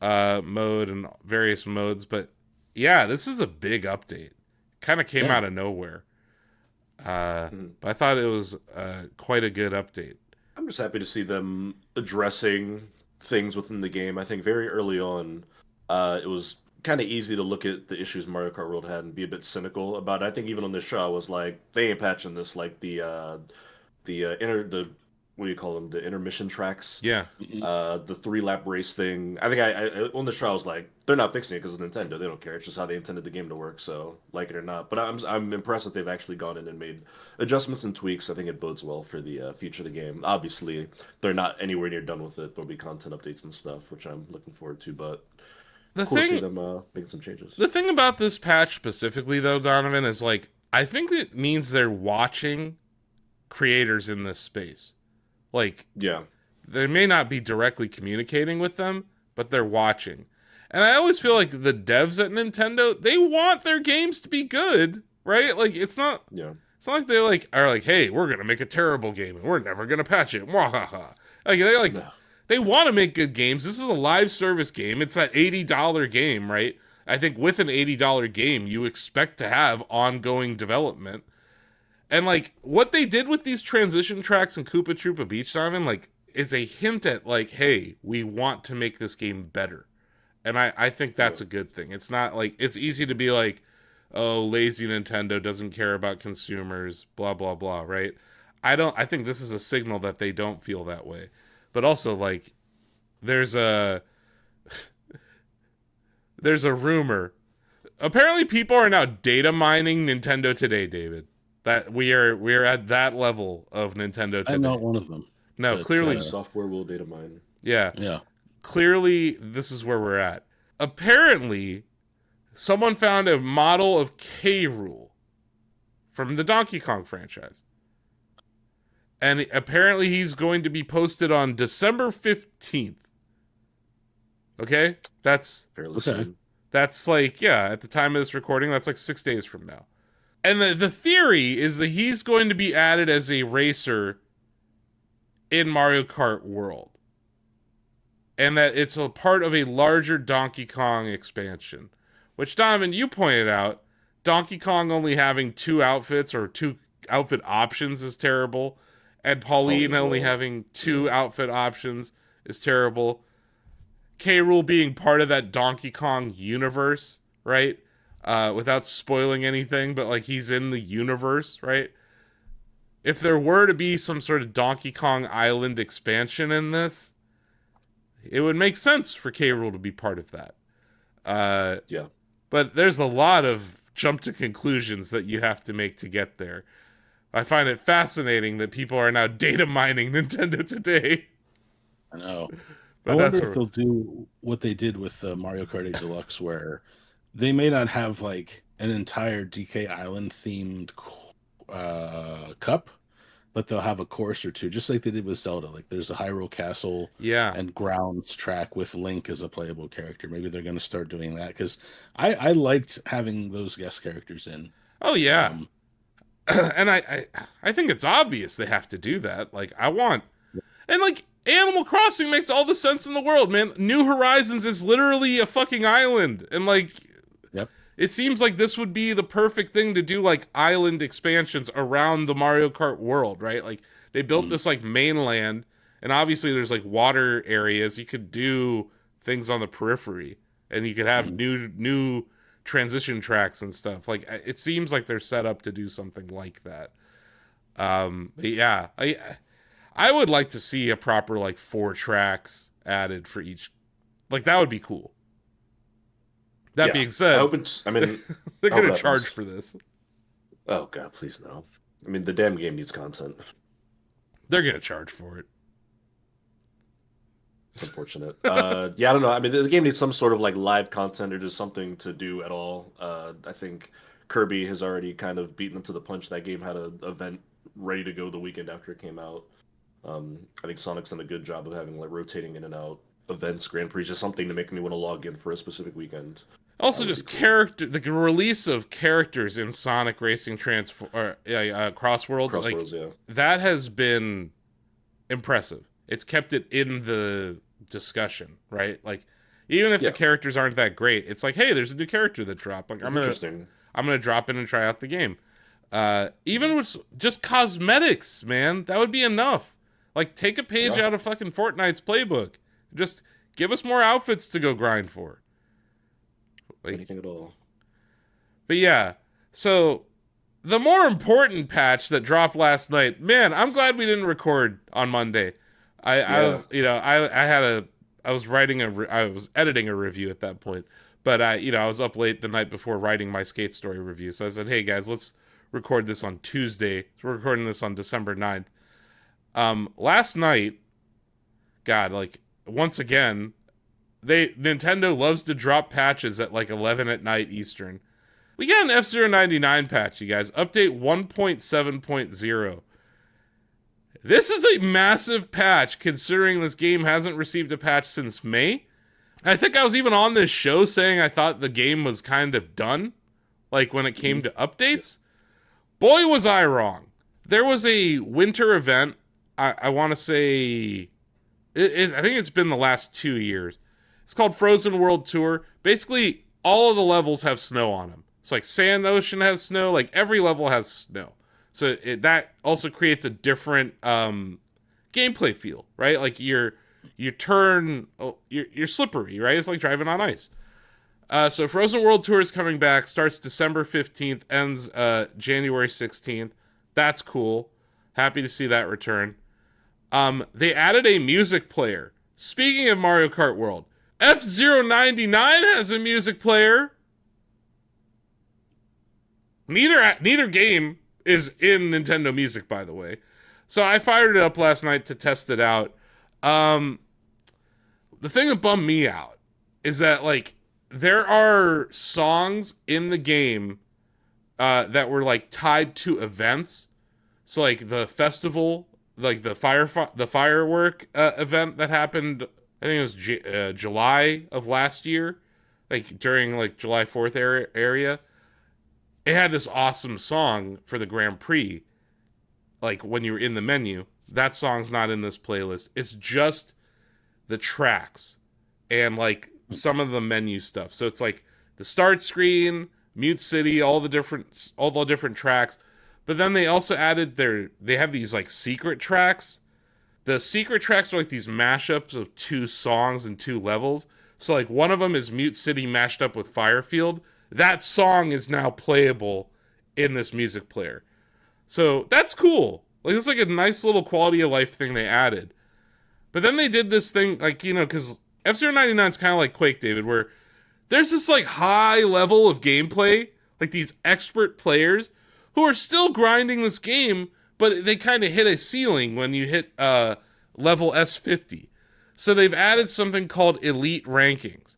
mode and various modes. But yeah, this is a big update. Kind of came out of nowhere. But I thought it was quite a good update. I'm just happy to see them addressing things within the game. I think very early on, it was kind of easy to look at the issues Mario Kart World had and be a bit cynical about it. I think even on this show, I was like, they ain't patching this. Like the what do you call them? The intermission tracks. Yeah. The 3-lap race thing. I think I on the show I was like, they're not fixing it because it's Nintendo. They don't care. It's just how they intended the game to work. So like it or not. But I'm impressed that they've actually gone in and made adjustments and tweaks. I think it bodes well for the future of the game. Obviously, they're not anywhere near done with it. There'll be content updates and stuff, which I'm looking forward to. But cool to see them making some changes. The thing about this patch specifically, though, Donovan, is like I think it means they're watching creators in this space. Like, they may not be directly communicating with them, but they're watching. And I always feel like the devs at Nintendo, they want their games to be good, right? Like, it's not like they like are like, hey, we're gonna make a terrible game and we're never gonna patch it. Mwahaha. Like they want to make good games. This is a live service game. It's that $80 game, right? I think with an $80 game, you expect to have ongoing development. And, like, what they did with these transition tracks in Koopa Troopa Beach Diamond, like, is a hint at, like, hey, we want to make this game better. And I think that's a good thing. It's not, like, it's easy to be like, oh, lazy Nintendo doesn't care about consumers, blah, blah, blah, right? I think this is a signal that they don't feel that way. But also, like, there's a rumor. Apparently people are now data mining Nintendo today, David. That we are at that level of Nintendo today. I'm not one of them. No, but, clearly software will data mine. Yeah. Clearly this is where we're at. Apparently someone found a model of K. Rool from the Donkey Kong franchise. And apparently he's going to be posted on December 15th. Okay? That's fairly soon. That's like, at the time of this recording, that's like 6 days from now. And the theory is that he's going to be added as a racer in Mario Kart World. And that it's a part of a larger Donkey Kong expansion. Which, Donovan, you pointed out, Donkey Kong only having 2 outfits or 2 outfit options is terrible. and Pauline only well. having 2 outfit options is terrible. K. Rool being part of that Donkey Kong universe, right? Without spoiling anything, but like he's in the universe, right? If there were to be some sort of Donkey Kong Island expansion in this, it would make sense for K. Rool to be part of that. Yeah. But there's a lot of jump to conclusions that you have to make to get there. I find it fascinating that people are now data mining Nintendo today. I know. But I that's wonder if they'll do what they did with Mario Kart 8 Deluxe, where they may not have like an entire DK Island themed cup, but they'll have a course or two, just like they did with Zelda. Like there's a Hyrule Castle yeah. and Grounds track with Link as a playable character. Maybe they're going to start doing that because I liked having those guest characters in. Oh yeah. And I think it's obvious they have to do that. Like I want, and like Animal Crossing makes all the sense in the world, man. New Horizons is literally a fucking island, and like, yep. It seems like this would be the perfect thing to do, like island expansions around the Mario Kart world, right? Like they built this like mainland, and obviously there's like water areas. You could do things on the periphery, and you could have new transition tracks and stuff. Like it seems like they're set up to do something like that. But yeah, I would like to see a proper like 4 tracks added for each. Like that would be cool. That being said, I hope it's. I mean, they're going to charge for this. Oh god, please no. I mean, the damn game needs content. They're going to charge for it. It's unfortunate. Yeah, I don't know. I mean, the game needs some sort of like live content or just something to do at all. I think Kirby has already kind of beaten them to the punch. That game had an event ready to go the weekend after it came out. I think Sonic's done a good job of having like rotating in and out events, Grand Prix, just something to make me want to log in for a specific weekend. Also, just character, the release of characters in Sonic Racing Crossworlds, like, yeah. That has been impressive. It's kept it in the discussion, right? Like, even if the characters aren't that great, it's like, hey, there's a new character that dropped. Like, I'm gonna drop in and try out the game. Even with just cosmetics, man, that would be enough. Like, take a page out of fucking Fortnite's playbook. Just give us more outfits to go grind for. Like, anything at all. But yeah, so the more important patch that dropped last night, man, I'm glad we didn't record on Monday. I was, I was editing a review at that point, but I was up late the night before writing my Skate Story review. So I said, hey guys, let's record this on Tuesday. So we're recording this on December 9th. Last night, God, like, once again, Nintendo loves to drop patches at like 11 at night Eastern. We got an F-Zero 99 patch, you guys. Update 1.7.0. This is a massive patch, considering this game hasn't received a patch since May. I think I was even on this show saying I thought the game was kind of done, like when it came to updates. Boy, was I wrong. There was a winter event, I want to say, I think it's been the last 2 years. It's called Frozen World Tour. Basically, all of the levels have snow on them. It's like Sand Ocean has snow. Like, every level has snow. So that also creates a different gameplay feel, right? Like, you're slippery, right? It's like driving on ice. So Frozen World Tour is coming back. Starts December 15th. Ends January 16th. That's cool. Happy to see that return. They added a music player. Speaking of Mario Kart World, F-Zero 99 has a music player. Neither game is in Nintendo Music, by the way. So I fired it up last night to test it out. The thing that bummed me out is that, like, there are songs in the game that were, like, tied to events. So, like, the festival, like the firework event that happened, I think it was July of last year, like during like July 4th area. It had this awesome song for the Grand Prix. Like when you were in the menu, that song's not in this playlist. It's just the tracks and like some of the menu stuff. So it's like the start screen, Mute City, all the different tracks. But then they also added they have these like secret tracks. The secret tracks are like these mashups of 2 songs and 2 levels. So like one of them is Mute City mashed up with Firefield. That song is now playable in this music player. So that's cool. Like it's like a nice little quality of life thing they added. But then they did this thing, like, because F-Zero 99 is kind of like Quake, David, where there's this like high level of gameplay, like these expert players who are still grinding this game, but they kind of hit a ceiling when you hit level S50. So they've added something called elite rankings.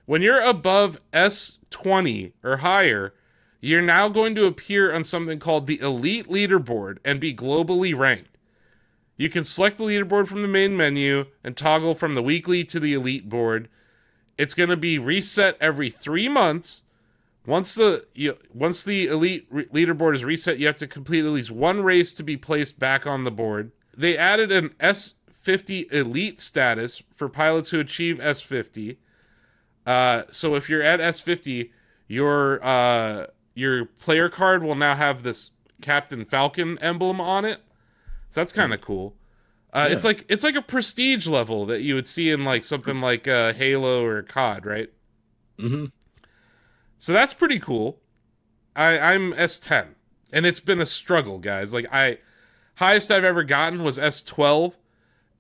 When you're above S20 or higher, you're now going to appear on something called the elite leaderboard and be globally ranked. You can select the leaderboard from the main menu and toggle from the weekly to the elite board. It's going to be reset every 3 months. Once the elite leaderboard is reset, you have to complete at least 1 race to be placed back on the board. They added an S50 elite status for pilots who achieve S50. So if you're at S50, your player card will now have this Captain Falcon emblem on it. So that's kind of cool. Yeah. It's like a prestige level that you would see in like something like Halo or COD, right? Mm-hmm. So that's pretty cool. I'm S10, and it's been a struggle, guys. Like highest I've ever gotten was S12,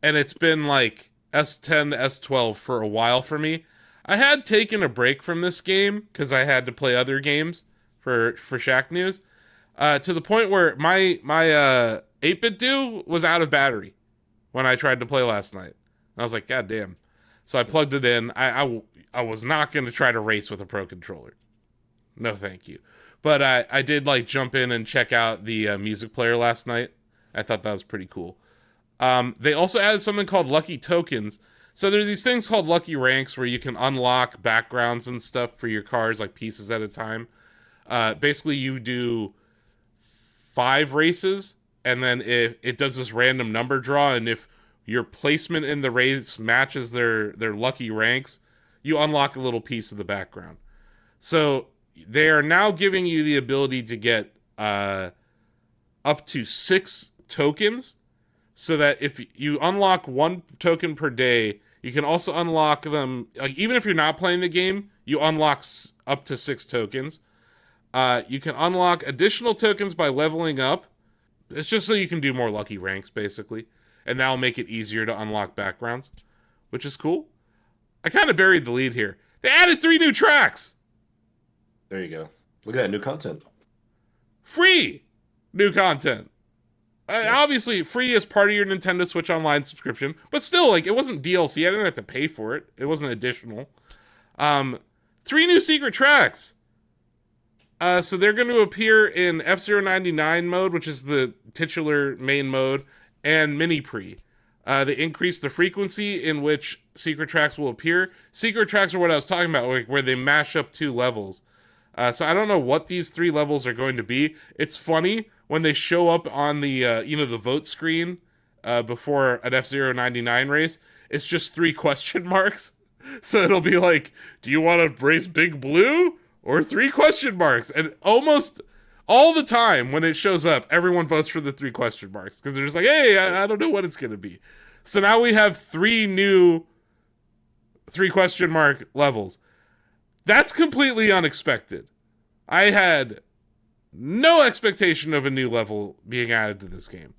and it's been like S10 to S12 for a while for me. I had taken a break from this game because I had to play other games for Shacknews, to the point where my 8-bit do was out of battery when I tried to play last night. And I was like, God damn. So I plugged it in. I was not going to try to race with a Pro Controller. No, thank you. But I did like jump in and check out the music player last night. I thought that was pretty cool. They also added something called Lucky Tokens. So there are these things called Lucky Ranks where you can unlock backgrounds and stuff for your cars, like pieces at a time. Basically, you do 5 races, and then if it does this random number draw, and if your placement in the race matches their lucky ranks, you unlock a little piece of the background. So they are now giving you the ability to get up to 6 tokens, so that if you unlock 1 token per day, you can also unlock them, like even if you're not playing the game, you unlock up to 6 tokens. You can unlock additional tokens by leveling up. It's just so you can do more lucky ranks, basically. And that'll make it easier to unlock backgrounds, which is cool. I kind of buried the lead here. They added 3 new tracks! There you go. Look at that, new content. Free new content. Obviously, free is part of your Nintendo Switch Online subscription, but still, like, it wasn't DLC. I didn't have to pay for it. It wasn't additional. 3 new secret tracks. So they're going to appear in F-Zero 99 mode, which is the titular main mode, and Mini Pre. They increase the frequency in which secret tracks will appear. Secret tracks are what I was talking about, where they mash up 2 levels. So I don't know what these 3 levels are going to be. It's funny when they show up on the the vote screen before an F-Zero 99 race. It's just 3 question marks. So it'll be like, do you want to race Big Blue or 3 question marks? And almost all the time when it shows up, everyone votes for the 3 question marks because they're just like, hey, I don't know what it's going to be. So now we have 3 new 3 question mark levels. That's completely unexpected. I had no expectation of a new level being added to this game.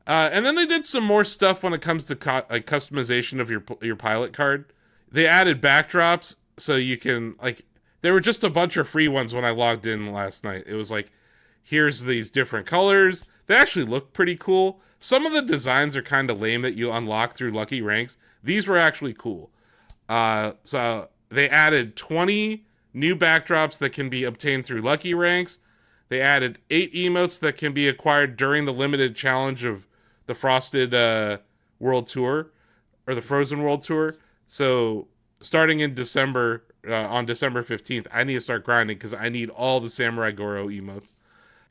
And then they did some more stuff when it comes to customization of your pilot card. They added backdrops so you can, like, there were just a bunch of free ones when I logged in last night. It was like, here's these different colors. They actually look pretty cool. Some of the designs are kind of lame that you unlock through lucky ranks. These were actually cool. So they added 20 new backdrops that can be obtained through lucky ranks. They added 8 emotes that can be acquired during the limited challenge of the Frosted World Tour, or the Frozen World Tour. So starting in December, on December 15th, I need to start grinding because I need all the Samurai Goro emotes.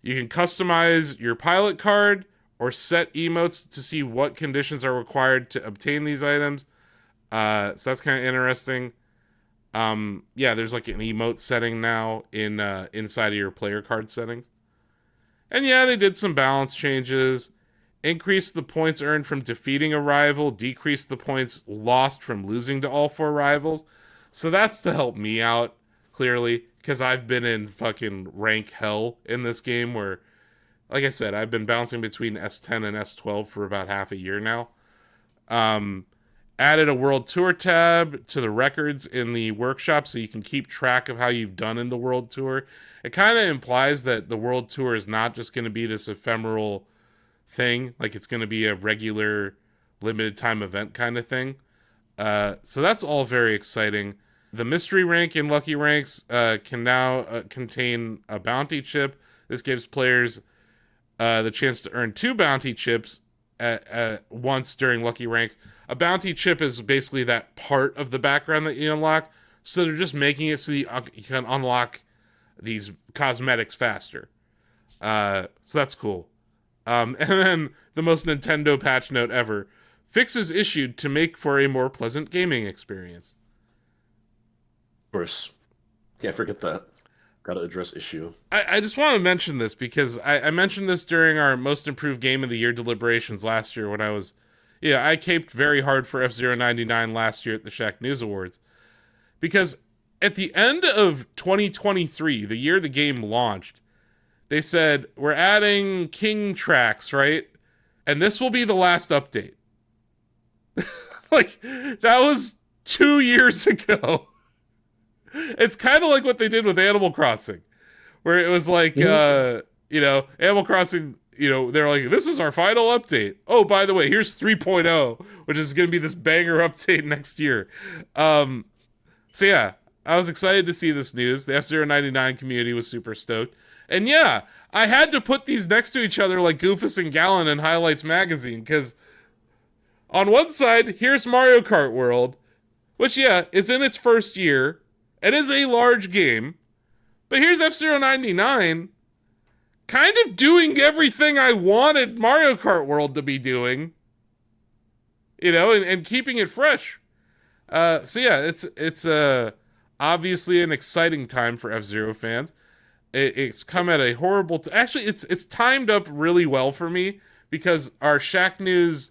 You can customize your pilot card or set emotes to see what conditions are required to obtain these items. So that's kind of interesting. Yeah, there's like an emote setting now in inside of your player card settings. And yeah, they did some balance changes, increased the points earned from defeating a rival, decreased the points lost from losing to all 4 rivals. So that's to help me out, clearly, because I've been in fucking rank hell in this game where, like I said, I've been bouncing between S10 and S12 for about half a year now. Added a world tour tab to the records in the workshop so you can keep track of how you've done in the world tour. It kind of implies that the world tour is not just going to be this ephemeral thing, like it's going to be a regular limited time event kind of thing. So that's all very exciting. The mystery rank in Lucky Ranks can now contain a bounty chip. This gives players the chance to earn 2 bounty chips at once during Lucky Ranks. A bounty chip is basically that part of the background that you unlock. So they're just making it so you can unlock these cosmetics faster. So that's cool. And then the most Nintendo patch note ever. Fixes issued to make for a more pleasant gaming experience. Of course. Can't forget that. Gotta address issue. I just want to mention this because I mentioned this during our most improved game of the year deliberations last year when I was... Yeah, I caped very hard for F-Zero 99 last year at the Shacknews Awards. Because at the end of 2023, the year the game launched, they said, we're adding King tracks, right? And this will be the last update. Like, that was 2 years ago. It's kind of like what they did with Animal Crossing, where it was like, Animal Crossing, they're like, this is our final update. Oh, by the way, here's 3.0, which is going to be this banger update next year. So yeah, I was excited to see this news. The F-Zero 99 community was super stoked. And yeah, I had to put these next to each other like Goofus and Gallon in Highlights magazine, because on one side, here's Mario Kart World, which, yeah, is in its first year. It is a large game. But here's F-Zero 99, kind of doing everything I wanted Mario Kart World to be doing. And keeping it fresh. So yeah, it's obviously an exciting time for F-Zero fans. It's come at a horrible... Actually, it's timed up really well for me, because our Shacknews,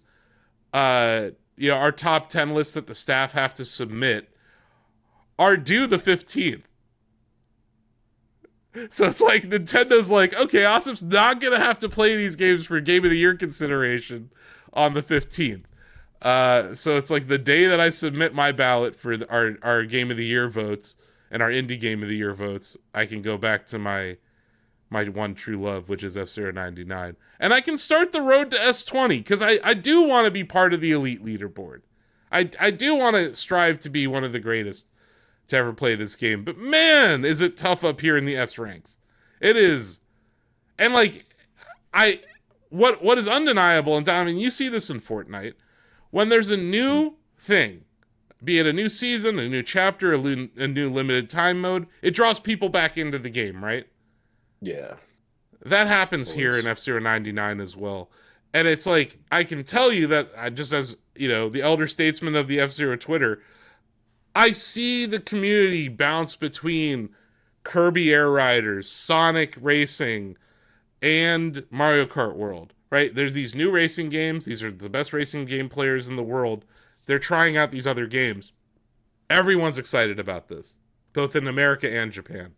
our top 10 lists that the staff have to submit are due the 15th. So it's like Nintendo's like, okay, Awesome's not going to have to play these games for Game of the Year consideration on the 15th. So it's like the day that I submit my ballot for our Game of the Year votes and our Indie Game of the Year votes, I can go back to my one true love, which is F-Zero 99. And I can start the road to S20, because I do want to be part of the elite leaderboard. I do want to strive to be one of the greatest to ever play this game. But man, is it tough up here in the S ranks. It is. And like, what is undeniable, and I mean, you see this in Fortnite, when there's a new thing, be it a new season, a new chapter, a new limited time mode, it draws people back into the game, right? Yeah. That happens here in F-Zero 99 as well. And it's like, I can tell you that, just as, the elder statesman of the F-Zero Twitter, I see the community bounce between Kirby Air Riders, Sonic Racing, and Mario Kart World, right? There's these new racing games. These are the best racing game players in the world. They're trying out these other games. Everyone's excited about this, both in America and Japan.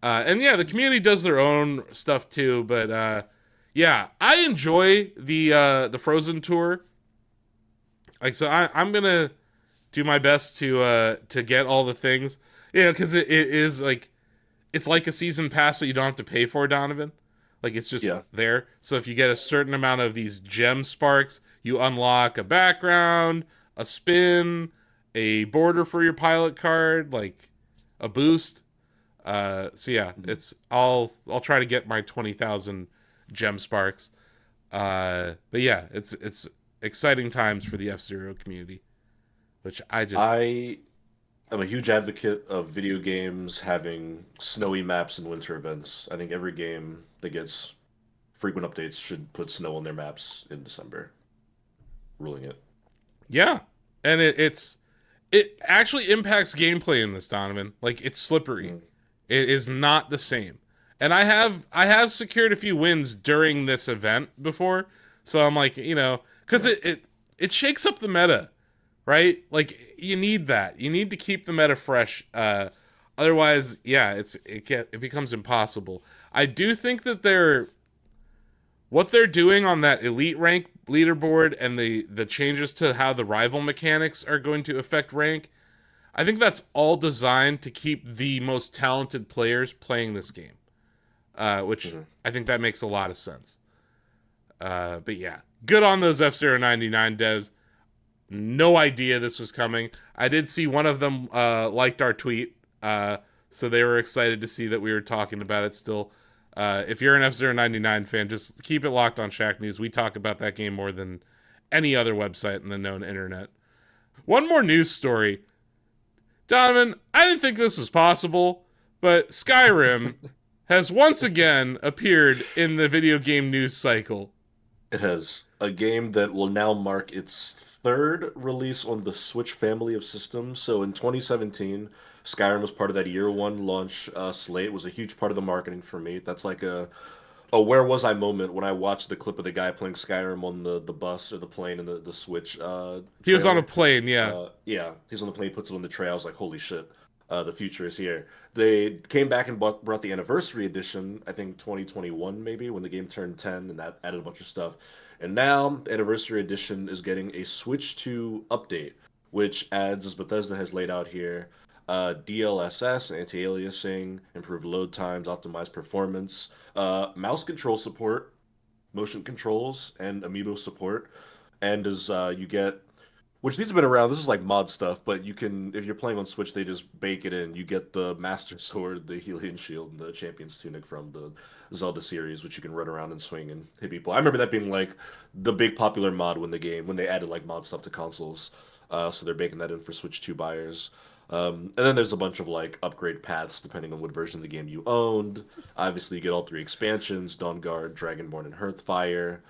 And yeah, the community does their own stuff too, but yeah, I enjoy the Frozen tour. Like, so I'm gonna do my best to get all the things, because it is like, it's like a season pass that you don't have to pay for, Donovan. Like, it's just there. So if you get a certain amount of these gem sparks, you unlock a background, a spin, a border for your pilot card, like a boost. So yeah, I'll try to get my 20,000 gem sparks. But yeah, it's exciting times for the F-Zero community, which I am a huge advocate of video games having snowy maps and winter events. I think every game that gets frequent updates should put snow on their maps in December. Ruling it. Yeah. And it actually impacts gameplay in this, Donovan. Like, it's slippery. It is not the same. And I have secured a few wins during this event before, so I'm like, because it shakes up the meta, right? Like you need that. You need to keep the meta fresh. Otherwise, yeah, it becomes impossible. I do think that what they're doing on that elite rank leaderboard and the changes to how the rival mechanics are going to affect rank. I think that's all designed to keep the most talented players playing this game, which I think that makes a lot of sense. But yeah, good on those F-099 devs. No idea this was coming. I did see one of them liked our tweet, so they were excited to see that we were talking about it still. If you're an F-099 fan, just keep it locked on Shacknews. We talk about that game more than any other website in the known internet. One more news story. Donovan, I didn't think this was possible, but Skyrim has once again appeared in the video game news cycle. It has. A game that will now mark its third release on the Switch family of systems. So in 2017, Skyrim was part of that year one launch slate. It was a huge part of the marketing for me. That's like a where was I moment when I watched the clip of the guy playing Skyrim on the bus or the plane and the Switch He was on trailer. a plane, yeah. Yeah, he's on the plane, puts it on the tray. I was like, holy shit, the future is here. They came back and brought the anniversary edition, I think 2021 maybe, when the game turned 10, and that added a bunch of stuff. And now the anniversary edition is getting a Switch 2 update, which adds, as Bethesda has laid out here, DLSS, anti-aliasing, improved load times, optimized performance, mouse control support, motion controls, and amiibo support. And as you get, which these have been around, this is like mod stuff, but you can, if you're playing on Switch, they just bake it in. You get the Master Sword, the Hylian Shield, and the Champion's Tunic from the Zelda series, which you can run around and swing and hit people. I remember that being like the big popular mod when they added like mod stuff to consoles. So they're baking that in for Switch 2 buyers. And then there's a bunch of like upgrade paths depending on what version of the game you owned. Obviously, you get all three expansions: Dawnguard, Dragonborn, and Hearthfire.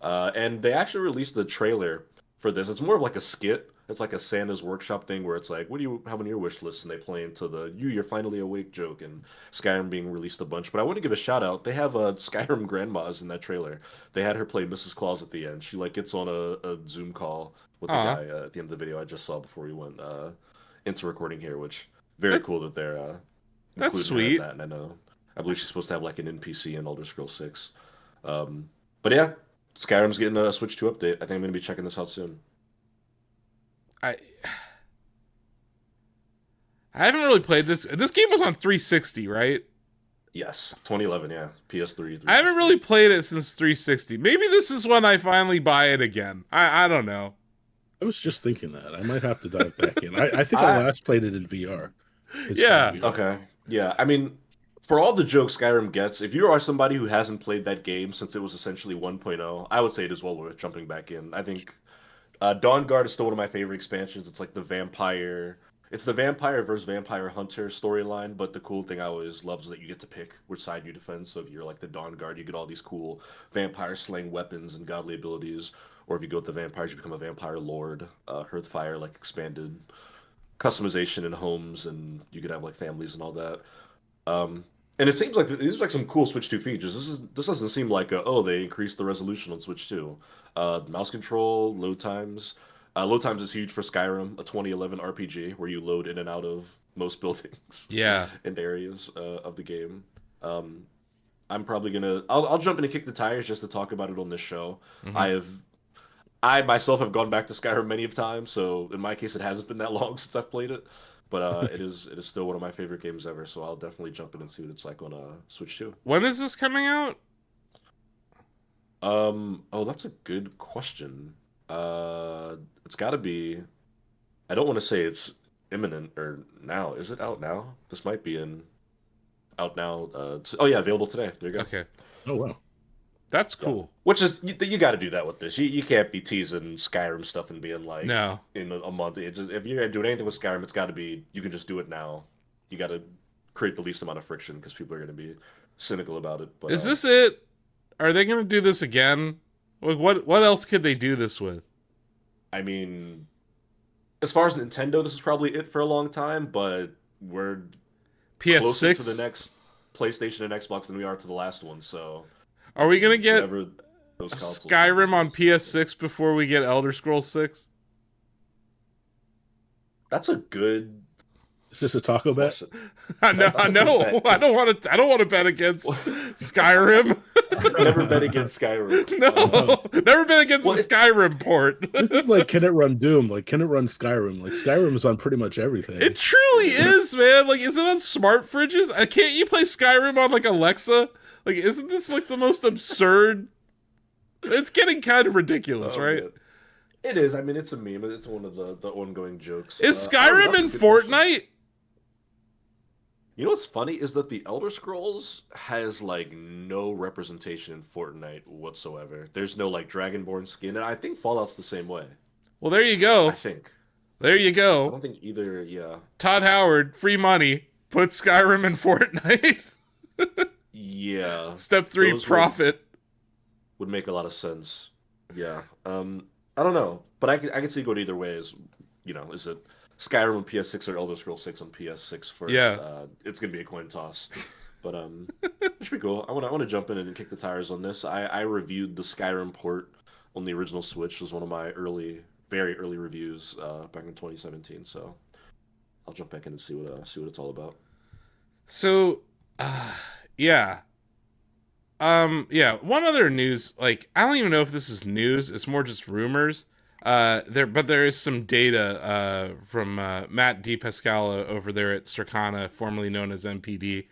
And they actually released the trailer for this. It's more of like a skit. It's like a Santa's workshop thing where it's like, what do you have on your wish list? And they play into the "you're finally awake" joke, and Skyrim being released a bunch. But I want to give a shout out. They have Skyrim grandmas in that trailer. They had her play Mrs. Claus at the end. She like gets on a Zoom call with the Aw. guy at the end of the video I just saw before we went into recording here, which very cool that they're That's including her in sweet. that. And I believe she's supposed to have like an NPC in Elder Scrolls 6. But yeah, Skyrim's getting a Switch 2 update. I think I'm going to be checking this out soon. I I haven't really played this. This game was on 360, right? Yes, 2011, yeah. PS3. I haven't really played it since 360. Maybe this is when I finally buy it again. I don't know. I was just thinking that. I might have to dive back in. I think I last played it in VR. Yeah. VR. Okay. Yeah, I mean, for all the jokes Skyrim gets, if you are somebody who hasn't played that game since it was essentially 1.0, I would say it is well worth jumping back in. I think Dawnguard is still one of my favorite expansions. It's like the vampire. It's the vampire versus vampire hunter storyline, but the cool thing I always love is that you get to pick which side you defend. So if you're like the Dawnguard, you get all these cool vampire slaying weapons and godly abilities. Or if you go with the vampires, you become a vampire lord. Hearthfire, like expanded customization in homes, and you could have like families and all that. And it seems like these are like some cool Switch 2 features. This doesn't seem like they increased the resolution on Switch 2. Mouse control, load times. Load times is huge for Skyrim, a 2011 RPG where you load in and out of most buildings Yeah. and areas of the game. I'm probably gonna. I'll jump in and kick the tires just to talk about it on this show. Mhm. I myself have gone back to Skyrim many of times, so in my case, it hasn't been that long since I've played it. But it is still one of my favorite games ever. So I'll definitely jump in and see what it's like on Switch 2. When is this coming out? Oh, that's a good question. It's got to be. I don't want to say it's imminent or now. Is it out now? This might be out now. Oh yeah, available today. There you go. Okay. Oh wow. That's Yeah. cool. Which is you got to do that with this. You can't be teasing Skyrim stuff and being like No. in a month. If you're doing anything with Skyrim, it's got to be you can just do it now. You got to create the least amount of friction because people are going to be cynical about it. But Is this it? Are they going to do this again? Like, what else could they do this with? I mean, as far as Nintendo, this is probably it for a long time. But we're closer to the PS6? next. PlayStation and Xbox than we are to the last one. So Are we gonna get whatever those consoles Skyrim on is. PS6 before we get Elder Scrolls 6? That's a good Is this a taco bet? question. I know. That's a good bet. I don't want to. I don't want to bet against Skyrim. Never bet against Skyrim. No, never been against Well, the Skyrim port. This is like, can it run Doom? Like, can it run Skyrim? Like, Skyrim is on pretty much everything. It truly is, man. Like, is it on smart fridges? Can't you play Skyrim on like Alexa? Like, isn't this like the most absurd? It's getting kind of ridiculous, right? Man. It is. I mean, it's a meme. It's one of the ongoing jokes. Is Oh, Skyrim that's a in good Fortnite? question. You know what's funny is that the Elder Scrolls has like no representation in Fortnite whatsoever. There's no like Dragonborn skin, and I think Fallout's the same way. Well, there you go. I think. There you I go. don't think either. Yeah. Todd Howard, free money. Put Skyrim in Fortnite. Yeah. Step 3, Those profit. would make a lot of sense. Yeah. I don't know, but I could see it going either way. Is is it Skyrim on PS6 or Elder Scrolls 6 on PS6 first? Yeah. It's gonna be a coin toss. But it should be cool. I want to jump in and kick the tires on this. I reviewed the Skyrim port on the original Switch. It was one of my very early reviews back in 2017. So I'll jump back in and see what it's all about. So, yeah. Yeah, one other news, like, I don't even know if this is news, it's more just rumors. There is some data from Matt DiPascala over there at Circana, formerly known as MPD.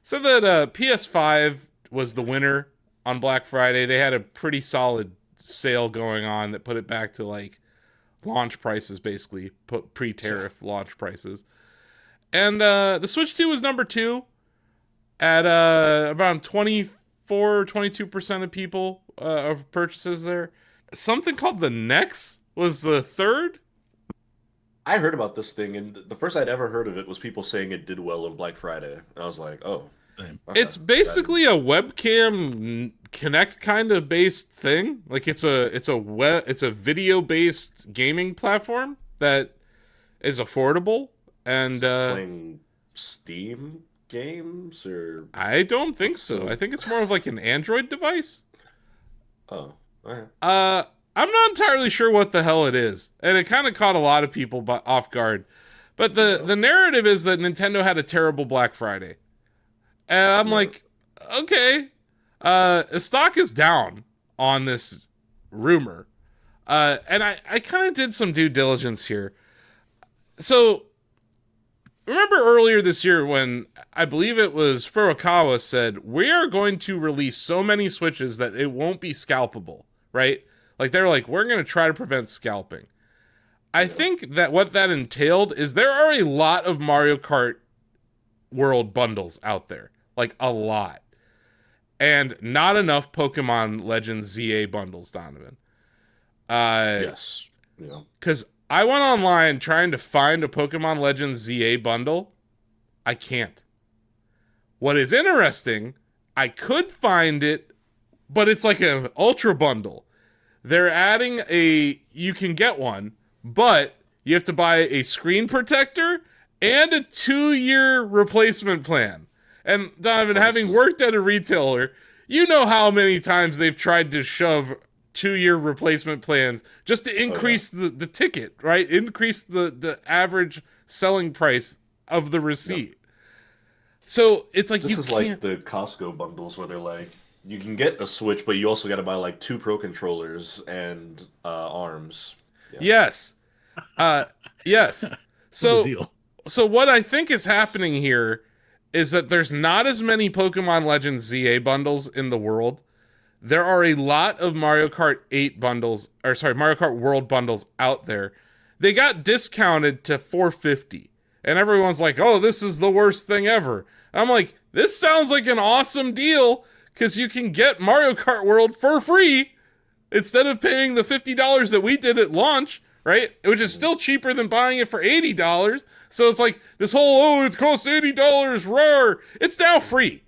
So that PS5 was the winner on Black Friday. They had a pretty solid sale going on that put it back to like launch prices, basically, put pre-tariff launch prices. And the Switch 2 was number 2 at around 22% of people of purchases there. Something called the Nex was the 3rd. I heard about this thing, and the first I'd ever heard of it was people saying it did well on Black Friday. And I was like, oh. Okay. It's basically a webcam Connect kind of based thing. Like it's a video based gaming platform that is affordable and playing Steam games or I don't think so. I think it's more of like an Android device. Oh. Alright. I'm not entirely sure what the hell it is, and it kind of caught a lot of people off guard. But the narrative is that Nintendo had a terrible Black Friday, and I'm like, okay, stock is down on this rumor, and I kind of did some due diligence here. So remember earlier this year when I believe it was Furukawa said, we are going to release so many Switches that it won't be scalpable, right? Like they're like, we're going to try to prevent scalping. I think that what that entailed is there are a lot of Mario Kart World bundles out there. Like a lot. And not enough Pokemon Legends ZA bundles, Donovan. Yes. Yeah. Because I went online trying to find a Pokemon Legends ZA bundle. I can't. What is interesting, I could find it, but it's like an ultra bundle. They're adding you can get one, but you have to buy a screen protector and a 2-year replacement plan. And Donovan, having worked at a retailer, you know how many times they've tried to shove 2-year replacement plans just to increase the ticket, right? Increase the average selling price of the receipt. Yep. So it's like this is like the Costco bundles where they're like, you can get a Switch, but you also got to buy like 2 Pro controllers and arms. Yeah. Yes. Yes. So what I think is happening here is that there's not as many Pokemon Legends ZA bundles in the world. There are a lot of Mario Kart 8 bundles, Mario Kart World bundles out there. They got discounted to $450. And everyone's like, oh, this is the worst thing ever. And I'm like, this sounds like an awesome deal because you can get Mario Kart World for free instead of paying the $50 that we did at launch, right? Which is still cheaper than buying it for $80. So it's like this whole, it costs $80, rawr. It's now free.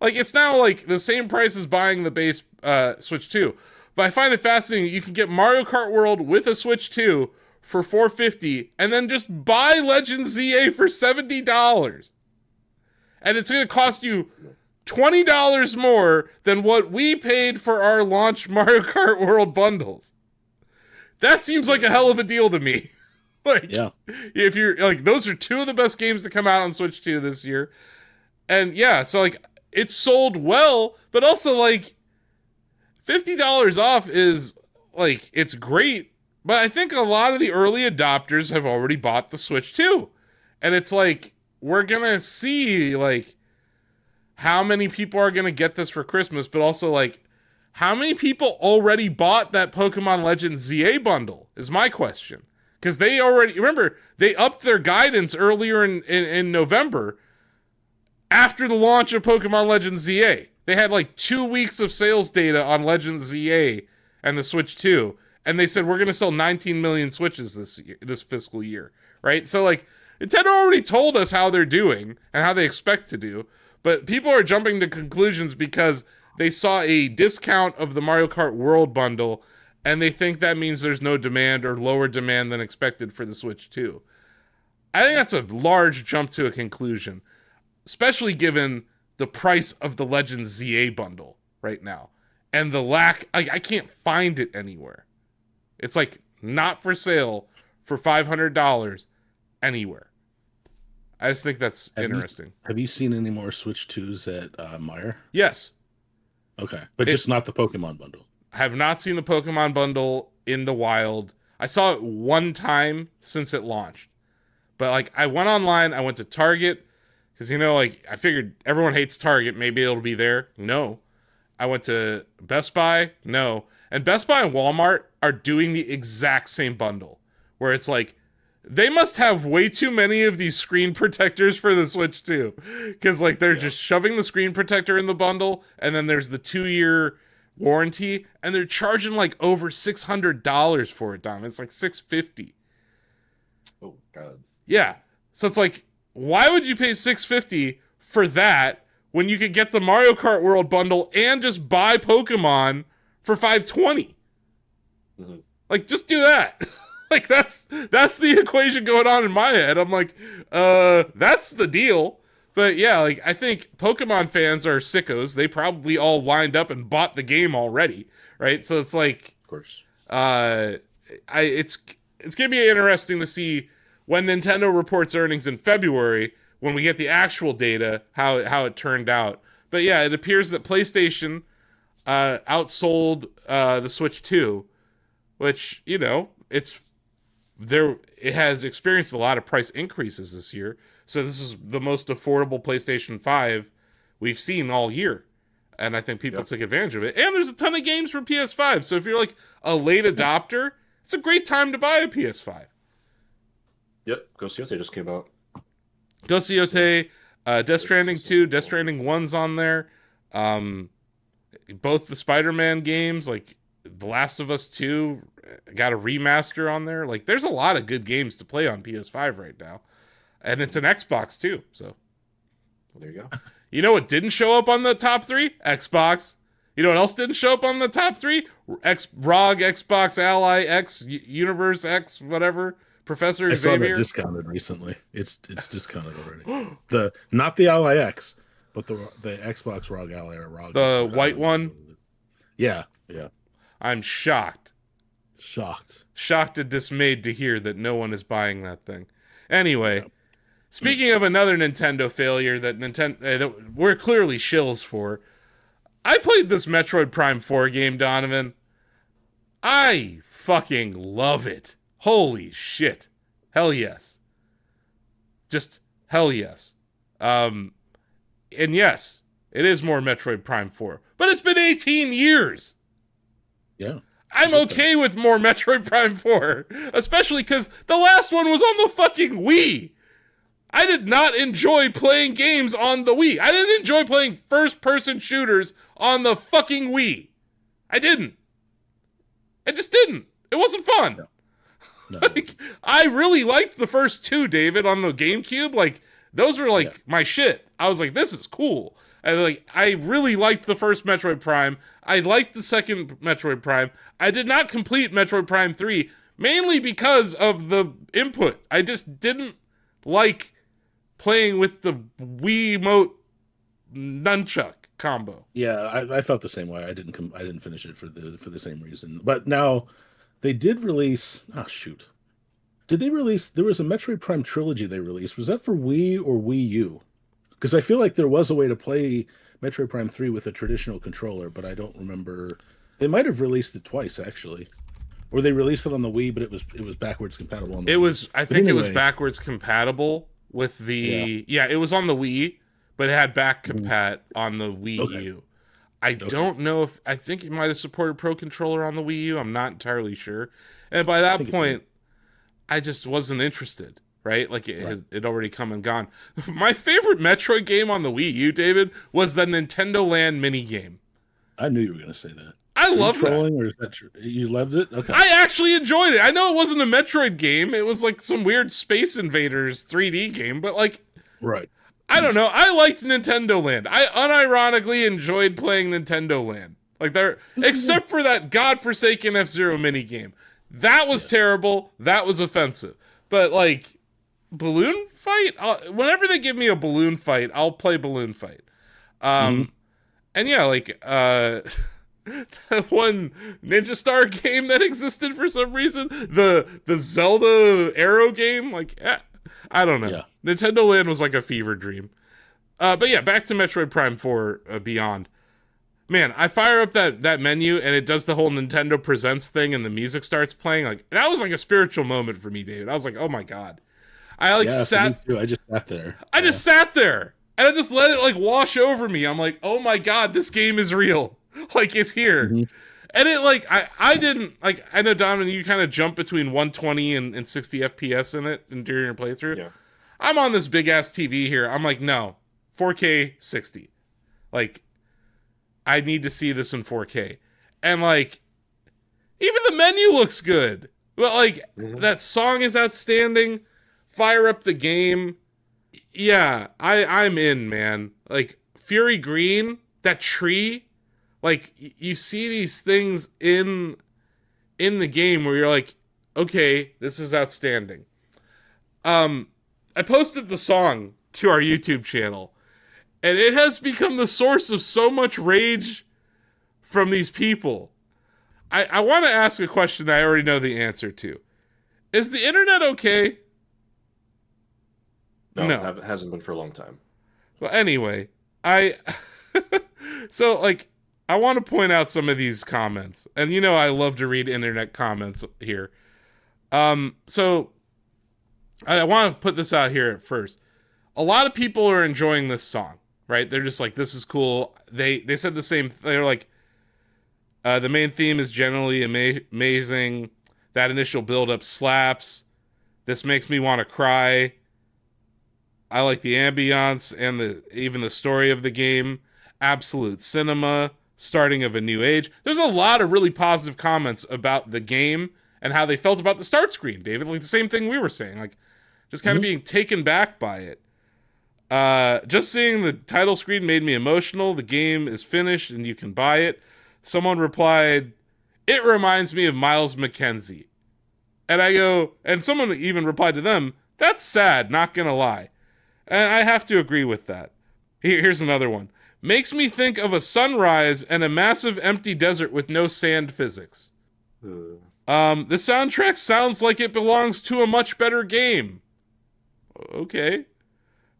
Like, it's now like the same price as buying the base Switch 2. But I find it fascinating that you can get Mario Kart World with a Switch 2 for $450 and then just buy Legends ZA for $70. and it's going to cost you $20 more than what we paid for our launch Mario Kart World bundles. That seems like a hell of a deal to me. Like, Yeah. if you're like, those are two of the best games to come out on Switch 2 this year. And yeah, so like, it's sold well, but also like $50 off is like, it's great. But I think a lot of the early adopters have already bought the Switch 2. And it's like, we're going to see like how many people are going to get this for Christmas, but also like how many people already bought that Pokemon Legends ZA bundle is my question. Because they already, remember, they upped their guidance earlier in November after the launch of Pokemon Legends ZA. They had like 2 weeks of sales data on Legends ZA and the Switch 2. And they said, we're going to sell 19 million Switches this fiscal year, right? So like, Nintendo already told us how they're doing and how they expect to do. But people are jumping to conclusions because they saw a discount of the Mario Kart World bundle, and they think that means there's no demand or lower demand than expected for the Switch 2. I think that's a large jump to a conclusion, especially given the price of the Legends ZA bundle right now. And the lack, I can't find it anywhere. It's like not for sale for $500 anywhere. I just think that's interesting. Have you seen any more Switch 2s at Meijer? Yes. Okay. But just not the Pokemon bundle. I have not seen the Pokemon bundle in the wild. I saw it one time since it launched. But like, I went online, I went to Target, because you know, like, I figured everyone hates Target, maybe it'll be there. No. I went to Best Buy. No. And Best Buy and Walmart are doing the exact same bundle, where it's like, they must have way too many of these screen protectors for the Switch 2. Because like, they're just shoving the screen protector in the bundle, and then there's the 2-year warranty, and they're charging like over $600 for it, Dom. It's like $650. Oh God. Yeah. So it's like, why would you pay $650 for that when you could get the Mario Kart World bundle and just buy Pokemon for $520? Mm-hmm. Like, just do that. Like, that's the equation going on in my head. I'm like, that's the deal. But yeah, like, I think Pokemon fans are sickos. They probably all lined up and bought the game already, right? So it's like, Of course. it's gonna be interesting to see when Nintendo reports earnings in February, when we get the actual data, how it turned out. But yeah, it appears that PlayStation outsold the Switch 2, which, you know, it has experienced a lot of price increases this year. So this is the most affordable PlayStation 5 we've seen all year. And I think people took advantage of it. And there's a ton of games for PS5. So if you're like a late adopter, it's a great time to buy a PS5. Yep, Ghost Yote just came out. Ghost Yote, Death Stranding 2, Death Stranding 1's on there. Both the Spider-Man games, like The Last of Us 2, got a remaster on there. Like, there's a lot of good games to play on PS5 right now. And it's an Xbox too, so. There you go. You know what didn't show up on the top 3? Xbox. You know what else didn't show up on the top 3? ROG, Xbox, Ally, X, Universe, X, whatever. Professor Xavier. I saw that discounted recently. It's discounted already. Not the Ally X, but the Xbox ROG Ally or ROG. The white one? Yeah. I'm shocked. Shocked and dismayed to hear that no one is buying that thing. Anyway, speaking of another Nintendo failure that that we're clearly shills for, I played this Metroid Prime 4 game, Donovan. I fucking love it. Holy shit. Hell yes. Just hell yes. And yes, it is more Metroid Prime 4. But it's been 18 years. Yeah. I'm okay with more Metroid Prime 4, especially because the last one was on the fucking Wii. I did not enjoy playing games on the Wii. I didn't enjoy playing first-person shooters on the fucking Wii. I didn't. I just didn't. It wasn't fun. No. Like, I really liked the first two, David, on the GameCube. Like, those were like my shit. I was like, this is cool. And like, I really liked the first Metroid Prime. I liked the second Metroid Prime. I did not complete Metroid Prime 3, mainly because of the input. I just didn't like playing with the Wiimote nunchuck combo. Yeah, I felt the same way. I didn't finish it for the same reason. But now they did release. Oh shoot, did they release? There was a Metroid Prime trilogy they released. Was that for Wii or Wii U? Because I feel like there was a way to play Metroid Prime 3 with a traditional controller, but I don't remember. They might have released it twice actually, or they released it on the Wii, but it was backwards compatible on the It Wii. was, I But think it anyway, was backwards compatible with the, yeah, it was on the Wii, but it had back compat on the Wii Okay. U. I don't know if, I think it might have supported Pro Controller on the Wii U. I'm not entirely sure. And by that point, I just wasn't interested, right? Like it already come and gone. My favorite Metroid game on the Wii U, David, was the Nintendo Land mini game. I knew you were going to say that. I love that. Or is that true? You loved it? Okay. I actually enjoyed it. I know it wasn't a Metroid game. It was like some weird Space Invaders 3D game, but like, Right. I don't know. I liked Nintendo Land. I unironically enjoyed playing Nintendo Land. Like there, except for that godforsaken F-Zero mini game. That was terrible. That was offensive. But like, balloon fight? Whenever they give me a balloon fight, I'll play balloon fight. And yeah, like, that one Ninja Star game that existed for some reason, the Zelda Arrow game, like, I don't know. Yeah. Nintendo Land was like a fever dream. But yeah, back to Metroid Prime 4 Beyond. Man, I fire up that menu and it does the whole Nintendo Presents thing and the music starts playing. Like, that was like a spiritual moment for me, David. I was like, oh my God. I like sat. For me too. I just sat there. I just sat there and I just let it like wash over me. I'm like, oh my God, this game is real. Like, it's here. And it like, I didn't, like, I know, Dominic, you kind of jump between 120 and 60 FPS in it during your playthrough. Yeah. I'm on this big ass TV here. I'm like, no, 4K 60. Like, I need to see this in 4K. And like, even the menu looks good. But like, that song is outstanding. Fire up the game. Yeah, I'm in, man. Like, Fury Green, that tree, like, you see these things in the game where you're like, okay, this is outstanding. I posted the song to our YouTube channel, and it has become the source of so much rage from these people. I want to ask a question that I already know the answer to. Is the internet okay? No. It hasn't been for a long time. Well, anyway, so like, I want to point out some of these comments, and you know I love to read internet comments here. So I want to put this out here at first. A lot of people are enjoying this song, right? They're just like, this is cool. They said the same. They're like, the main theme is generally amazing. That initial build-up slaps. This makes me want to cry. I like the ambiance and even the story of the game. Absolute cinema. Starting of a new age. There's a lot of really positive comments about the game and how they felt about the start screen, David. Like the same thing we were saying. Like, just kind of being taken back by it. Just seeing the title screen made me emotional. The game is finished and you can buy it. Someone replied, it reminds me of Miles McKenzie. And I go, and someone even replied to them, that's sad, not gonna lie. And I have to agree with that. Here's another one. Makes me think of a sunrise and a massive empty desert with no sand physics. The soundtrack sounds like it belongs to a much better game. Okay.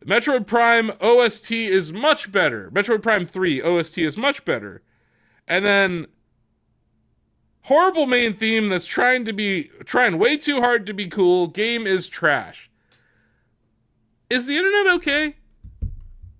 Metroid Prime OST is much better. Metroid Prime 3 OST is much better. And then horrible main theme that's trying way too hard to be cool. Game is trash. Is the internet okay?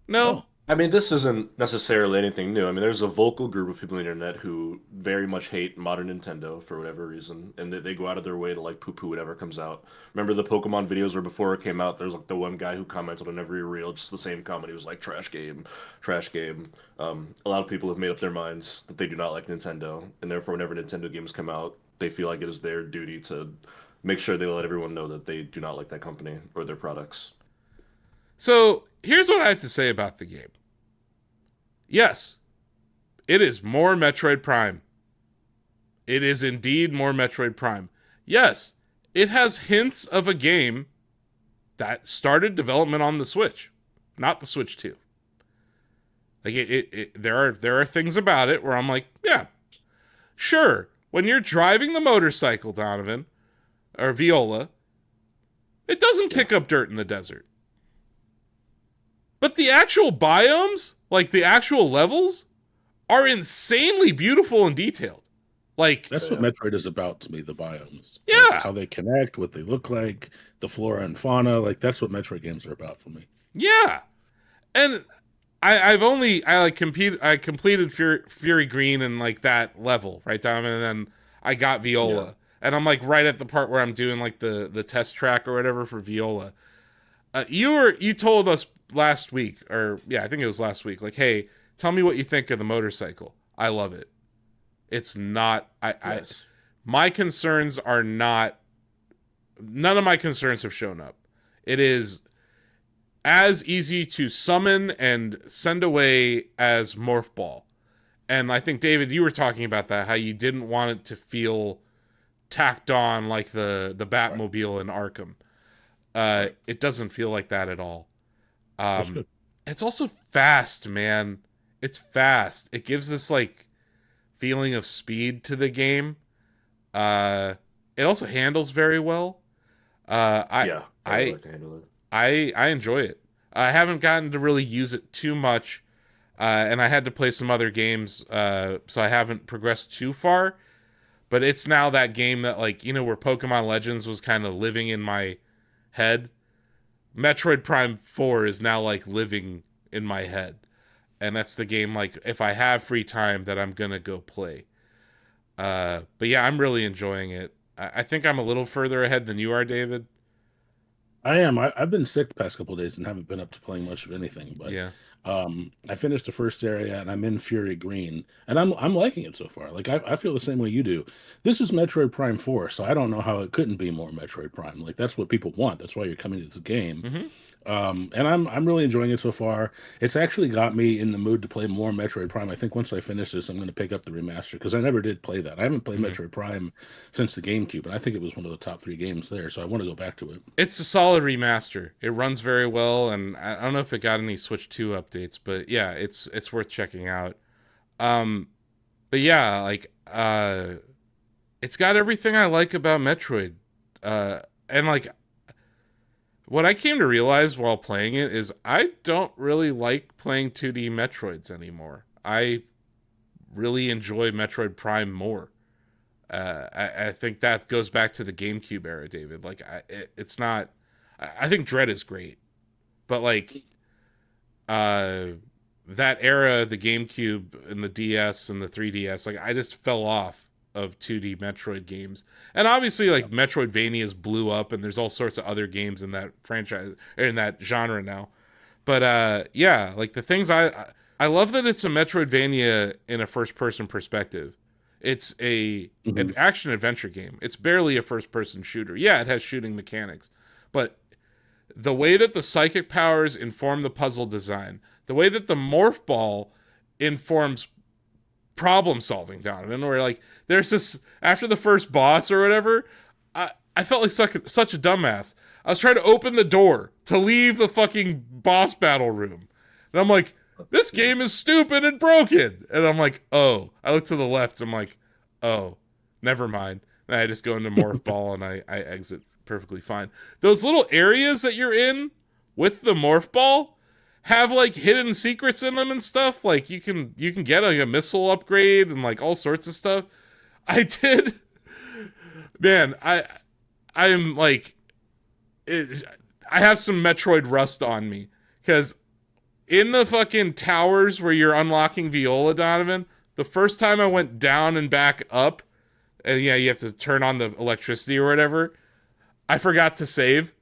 No. I mean, this isn't necessarily anything new. I mean, there's a vocal group of people on the internet who very much hate modern Nintendo for whatever reason, and they go out of their way to like poo-poo whatever comes out. Remember the Pokemon videos where before it came out, there's like the one guy who commented on every reel, just the same comment. He was like, trash game, trash game. A lot of people have made up their minds that they do not like Nintendo, and therefore whenever Nintendo games come out, they feel like it is their duty to make sure they let everyone know that they do not like that company or their products. So here's what I have to say about the game. Yes, it is more Metroid Prime. It is indeed more Metroid Prime. Yes, it has hints of a game that started development on the Switch, not the Switch 2. Like there are things about it where I'm like, yeah, sure. When you're driving the motorcycle, Donovan, or Viola, it doesn't kick up dirt in the desert. But the actual biomes, like the actual levels, are insanely beautiful and detailed. Like That's what Metroid is about to me, the biomes. Yeah. Like how they connect, what they look like, the flora and fauna. Like that's what Metroid games are about for me. Yeah. And I completed Fury Green and like that level, right, Donovan? And then I got Viola. Yeah. And I'm like right at the part where I'm doing like the test track or whatever for Viola. You told us last week, or yeah, I think it was last week, like, hey, tell me what you think of the motorcycle. I love it. It's not my concerns are not, none of my concerns have shown up. It is as easy to summon and send away as Morph Ball. And I think, David, you were talking about that, how you didn't want it to feel tacked on like the Batmobile in Arkham. It doesn't feel like that at all. It's also fast, man. It's fast. It gives this like feeling of speed to the game. It also handles very well. I like to handle it. I enjoy it. I haven't gotten to really use it too much, and I had to play some other games, so I haven't progressed too far. But it's now that game that, like, you know, where Pokemon Legends was kind of living in my head. Metroid Prime 4 is now, like, living in my head. And that's the game, like, if I have free time, that I'm gonna go play. But yeah, I'm really enjoying it. I think I'm a little further ahead than you are, David. I am. I've been sick the past couple of days and haven't been up to playing much of anything. But yeah, I finished the first area and I'm in Fury Green, and I'm liking it so far. Like I feel the same way you do. This is Metroid Prime 4, so I don't know how it couldn't be more Metroid Prime. Like that's what people want. That's why you're coming to this game. Mm-hmm. And I'm really enjoying it so far. It's actually got me in the mood to play more Metroid Prime. I think once I finish this, I'm going to pick up the remaster because I never did play that. I haven't played Metroid Prime since the GameCube, and I think it was one of the top 3 games there. So I want to go back to it. It's a solid remaster. It runs very well, and I don't know if it got any Switch 2 updates, but yeah, it's worth checking out. But yeah, like it's got everything I like about Metroid, and like. What I came to realize while playing it is I don't really like playing 2D Metroids anymore. I really enjoy Metroid Prime more. I think that goes back to the GameCube era, David. Like, it's not... I think Dread is great. But, like, that era, the GameCube and the DS and the 3DS, like, I just fell off of 2D Metroid games. And obviously, like, Metroidvanias blew up, and there's all sorts of other games in that franchise, or in that genre now. But yeah, like, the things I love that it's a Metroidvania in a first-person perspective. It's an action-adventure game. It's barely a first-person shooter. Yeah, it has shooting mechanics. But the way that the psychic powers inform the puzzle design, the way that the Morph Ball informs problem solving, Donovan, where like there's this after the first boss or whatever, I felt like such a dumbass. I was trying to open the door to leave the fucking boss battle room, and I'm like, this game is stupid and broken. And I'm like, oh, I look to the left, I'm like, oh, never mind. And I just go into Morph Ball and I exit perfectly fine. Those little areas that you're in with the Morph Ball have like hidden secrets in them and stuff. Like you can get like a missile upgrade and like all sorts of stuff. I did, man. I'm like, I have some Metroid rust on me because in the fucking towers where you're unlocking Viola, Donovan, the first time I went down and back up, and yeah, you have to turn on the electricity or whatever, I forgot to save.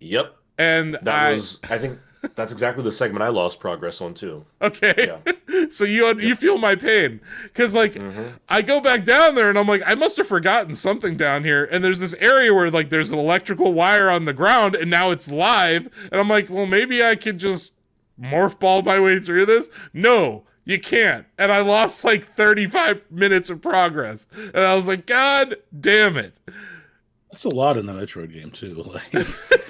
Yep. And I think that's exactly the segment I lost progress on too. Okay. Yeah. So you feel my pain. Because like I go back down there and I'm like, I must have forgotten something down here. And there's this area where like there's an electrical wire on the ground and now it's live. And I'm like, well, maybe I could just Morph Ball my way through this. No, you can't. And I lost like 35 minutes of progress. And I was like, God damn it. That's a lot in the Metroid game too. Like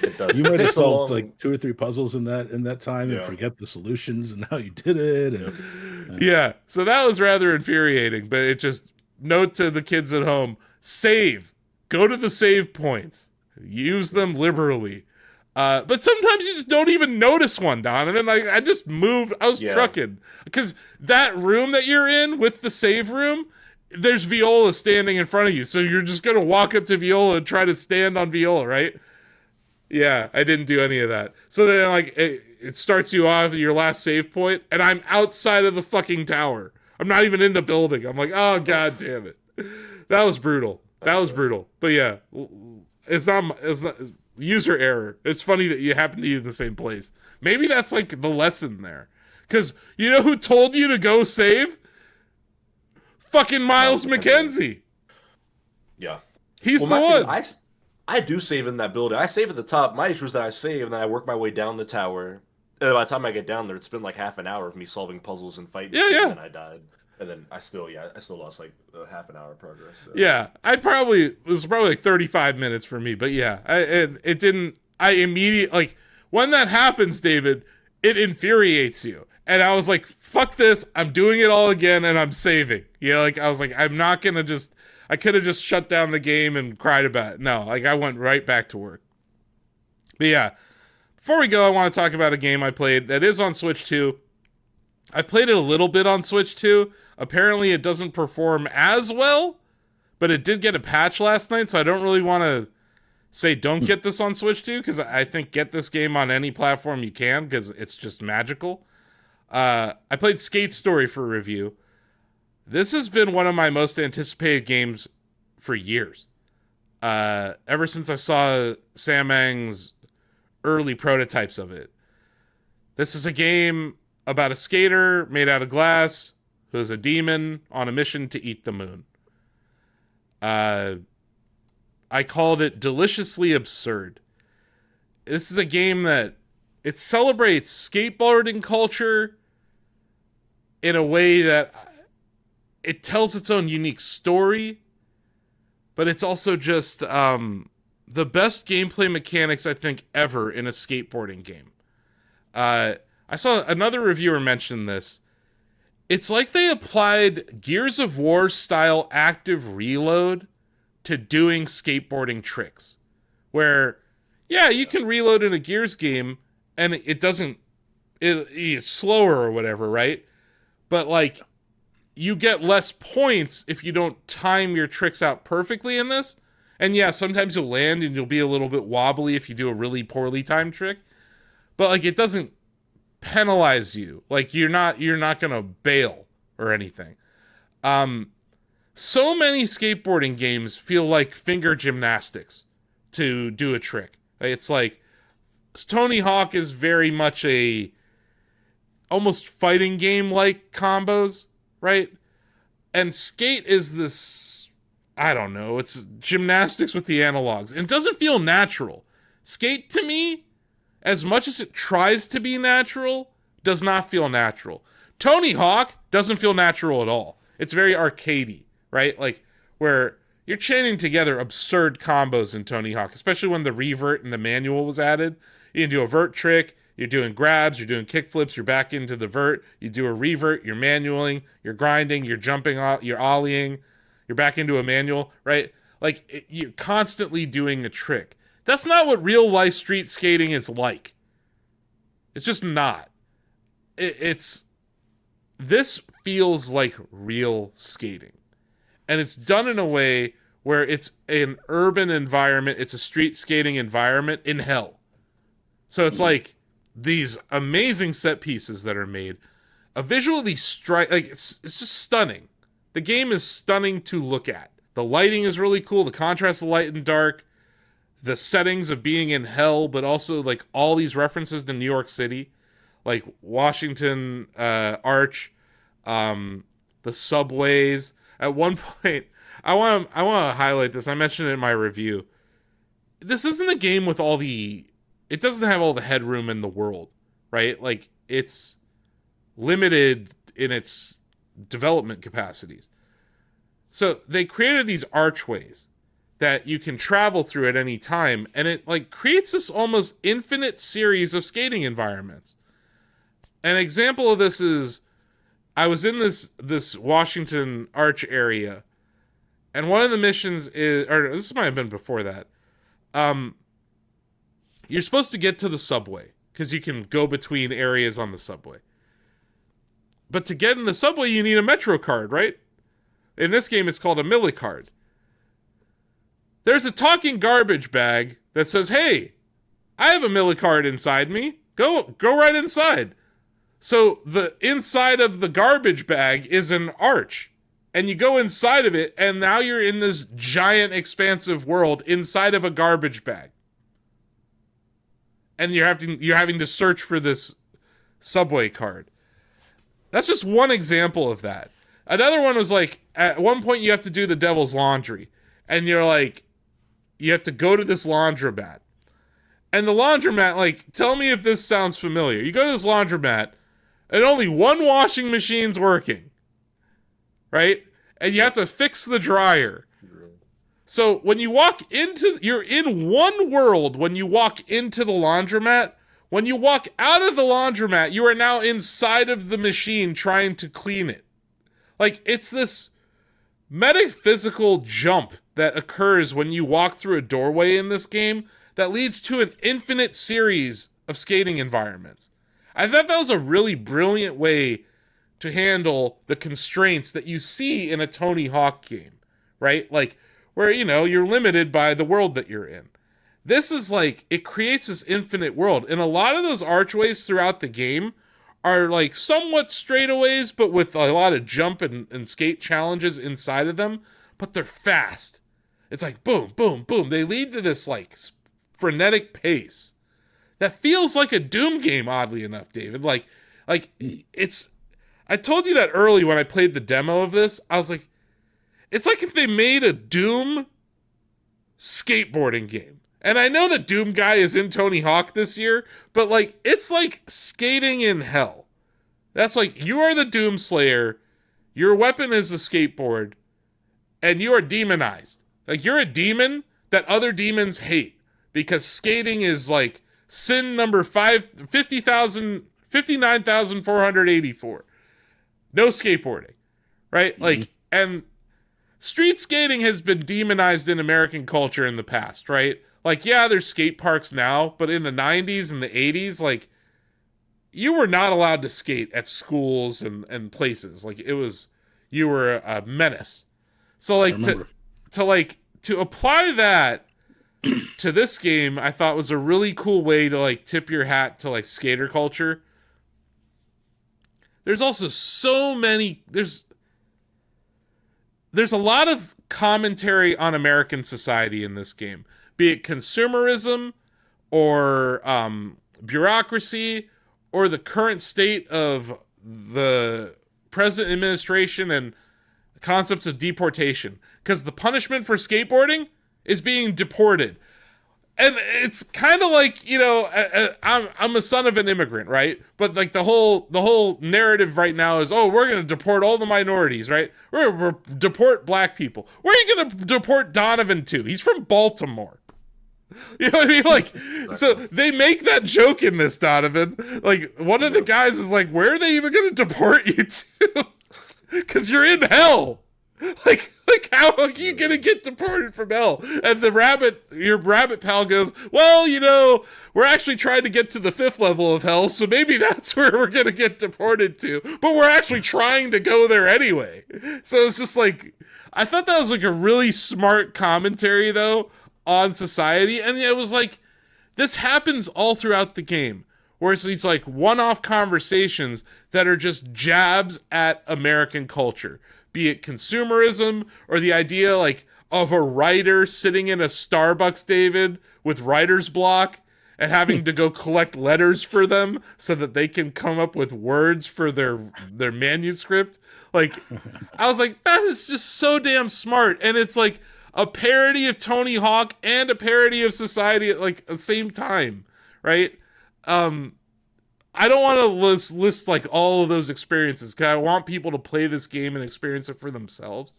It does. you It might have takes a solved long. like 2 or 3 puzzles in that time and Yeah. forget the solutions and how you did it. Yep. Yeah, so that was rather infuriating, but it just, note to the kids at home, save. Go to the save points. Use them liberally. But sometimes you just don't even notice one, Don. And then I just moved. I was Yeah. trucking. Because that room that you're in with the save room, there's Viola standing in front of you. So you're just going to walk up to Viola and try to stand on Viola, right? Yeah, I didn't do any of that. So then, like, it starts you off at your last save point, and I'm outside of the fucking tower. I'm not even in the building. I'm like, oh, god damn it. That was brutal. That was brutal. But yeah, it's not user error. It's funny that you happen to be in the same place. Maybe that's like the lesson there. Because you know who told you to go save? Fucking Miles McKenzie. Yeah. He's Well, the my one. thing is, I do save in that building. I save at the top. My issue is that I save and then I work my way down the tower. And by the time I get down there, it's been like half an hour of me solving puzzles and fighting. Yeah, yeah. And then I died. And then I still lost like half an hour of progress. So. Yeah, it was probably like 35 minutes for me, but yeah, I immediately, like, when that happens, David, it infuriates you. And I was like, fuck this, I'm doing it all again and I'm saving. You know, like, I was like, I'm not gonna I could have just shut down the game and cried about it. No, like, I went right back to work. But yeah, before we go, I want to talk about a game I played that is on Switch 2. I played it a little bit on Switch 2. Apparently it doesn't perform as well, but it did get a patch last night, so I don't really want to say don't get this on Switch 2, because I think get this game on any platform you can, because it's just magical. I played Skate Story for review. This has been one of my most anticipated games for years. Ever since I saw Samang's early prototypes of it. This is a game about a skater made out of glass who is a demon on a mission to eat the moon. I called it deliciously absurd. This is a game that it celebrates skateboarding culture in a way that it tells its own unique story, but it's also just the best gameplay mechanics I think ever in a skateboarding game. I saw another reviewer mention this. It's like they applied Gears of War style active reload to doing skateboarding tricks. Where, yeah, you can reload in a Gears game and it's slower or whatever, right? But like, you get less points if you don't time your tricks out perfectly in this. And yeah, sometimes you'll land and you'll be a little bit wobbly if you do a really poorly timed trick. But like, it doesn't penalize you. Like, you're not gonna bail or anything. So many skateboarding games feel like finger gymnastics to do a trick. It's like Tony Hawk is very much a almost fighting game like combos, right? And Skate is this, I don't know, it's gymnastics with the analogs. And it doesn't feel natural. Skate, to me, as much as it tries to be natural, does not feel natural. Tony Hawk doesn't feel natural at all. It's very arcadey, right? Like, where you're chaining together absurd combos in Tony Hawk, especially when the revert and the manual was added. You can do a vert trick, you're doing grabs, you're doing kickflips, you're back into the vert, you do a revert, you're manualing, you're grinding, you're jumping, you're ollieing, you're back into a manual, right? Like, you're constantly doing a trick. That's not what real life street skating is like. It's just not. This feels like real skating. And it's done in a way where it's an urban environment, it's a street skating environment in hell. So it's like these amazing set pieces that are made. A visually like it's just stunning. The game is stunning to look at. The lighting is really cool, the contrast of light and dark. The settings of being in hell, but also like all these references to New York City, like Washington Arch, the subways. At one point, I want to highlight this. I mentioned it in my review. This isn't a game with it doesn't have all the headroom in the world, right? Like, it's limited in its development capacities. So they created these archways that you can travel through at any time, and it like creates this almost infinite series of skating environments. An example of this is I was in this Washington Arch area, and one of the missions is, or this might have been before that. You're supposed to get to the subway because you can go between areas on the subway. But to get in the subway, you need a Metro card, right? In this game, it's called a millicard. There's a talking garbage bag that says, "Hey, I have a millicard inside me. Go right inside." So the inside of the garbage bag is an arch. And you go inside of it, and now you're in this giant, expansive world inside of a garbage bag. And you're having to search for this subway card. That's just one example of that. Another one was like, at one point you have to do the devil's laundry. And you're like, you have to go to this laundromat. And the laundromat, like, tell me if this sounds familiar. You go to this laundromat, and only one washing machine's working. Right? And you have to fix the dryer. So when you you're in one world when you walk into the laundromat. When you walk out of the laundromat, you are now inside of the machine trying to clean it. Like, it's this metaphysical jump that occurs when you walk through a doorway in this game that leads to an infinite series of skating environments. I thought that was a really brilliant way to handle the constraints that you see in a Tony Hawk game, right? Like, where, you're limited by the world that you're in. This is like, it creates this infinite world. And a lot of those archways throughout the game are like somewhat straightaways, but with a lot of jump and skate challenges inside of them, but they're fast. It's like boom, boom, boom. They lead to this like frenetic pace that feels like a Doom game, oddly enough, David. Like it's, I told you that early when I played the demo of this. I was like, it's like if they made a Doom skateboarding game. And I know that Doom guy is in Tony Hawk this year, but like, it's like skating in hell. That's like, you are the Doom Slayer, your weapon is the skateboard, and you are demonized. Like, you're a demon that other demons hate, because skating is like sin number 59,484. No skateboarding, right? Mm-hmm. Like, and street skating has been demonized in American culture in the past, right? Like, yeah, there's skate parks now, but in the 90s and the 80s, like, you were not allowed to skate at schools and places. Like, you were a menace. So, like, to apply that to this game, I thought was a really cool way to, like, tip your hat to, like, skater culture. There's also so many, there's a lot of commentary on American society in this game. Be it consumerism or bureaucracy or the current state of the present administration and concepts of deportation. Because the punishment for skateboarding is being deported. And it's kind of like, I'm a son of an immigrant, right? But like the whole narrative right now is, oh, we're going to deport all the minorities, right? We're going to deport black people. Where are you going to deport Donovan to? He's from Baltimore. You know what I mean? Like, so they make that joke in this, Donovan. Like, one of the guys is like, where are they even going to deport you to? Because you're in hell. Like how are you going to get deported from hell? And your rabbit pal goes, well, we're actually trying to get to the 5th level of hell, so maybe that's where we're going to get deported to. But we're actually trying to go there anyway. So it's just like, I thought that was like a really smart commentary, though, on society. And it was like, this happens all throughout the game, where it's these like one-off conversations that are just jabs at American culture, be it consumerism or the idea like of a writer sitting in a Starbucks, David, with writer's block and having to go collect letters for them so that they can come up with words for their manuscript. Like, I was like, that is just so damn smart. And it's like a parody of Tony Hawk and a parody of society at like the same time, right? I don't want to list like all of those experiences because I want people to play this game and experience it for themselves.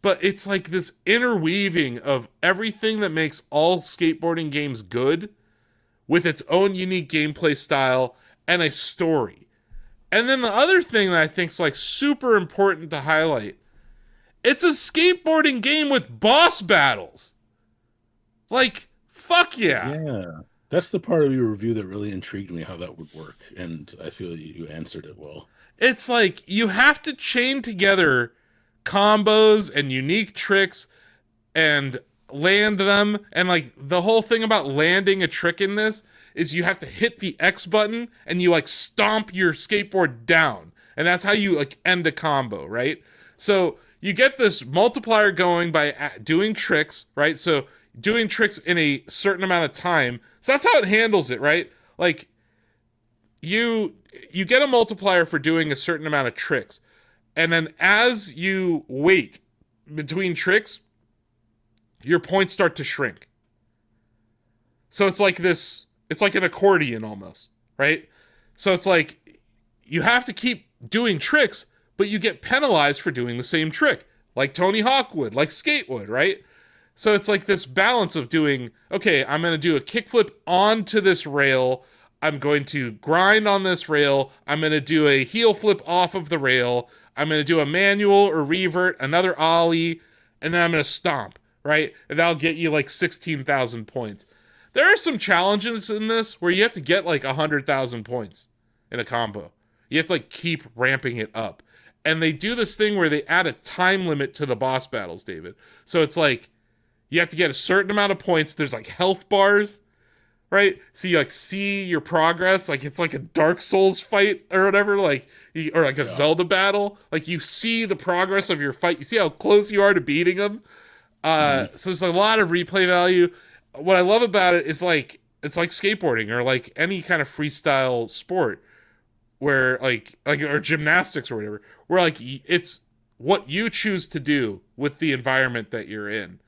but it's like this interweaving of everything that makes all skateboarding games good with its own unique gameplay style and a story. And then the other thing that I think is like super important to highlight, it's a skateboarding game with boss battles. Like, fuck yeah. Yeah. That's the part of your review that really intrigued me, how that would work. And I feel you answered it well. It's like you have to chain together combos and unique tricks and land them. And like the whole thing about landing a trick in this is you have to hit the X button and you like stomp your skateboard down. And that's how you like end a combo, right? So you get this multiplier going by doing tricks, right? So doing tricks in a certain amount of time. So that's how it handles it, right? Like you get a multiplier for doing a certain amount of tricks. And then as you wait between tricks, your points start to shrink. So it's like this, it's like an accordion almost, right? So it's like you have to keep doing tricks, but you get penalized for doing the same trick, like Tony Hawk would, like Skate would, right? So it's like this balance of doing, okay, I'm going to do a kickflip onto this rail. I'm going to grind on this rail. I'm going to do a heel flip off of the rail. I'm going to do a manual or revert, another ollie, and then I'm going to stomp, right? And that'll get you like 16,000 points. There are some challenges in this where you have to get like 100,000 points in a combo. You have to like keep ramping it up. And they do this thing where they add a time limit to the boss battles, David. So it's like, you have to get a certain amount of points. There's like health bars, right? So you like see your progress. Like it's like a Dark Souls fight or whatever, like or like a Zelda battle. Like you see the progress of your fight. You see how close you are to beating them. So there's a lot of replay value. What I love about it is like it's like skateboarding or like any kind of freestyle sport where like or gymnastics or whatever, where like it's what you choose to do with the environment that you're in.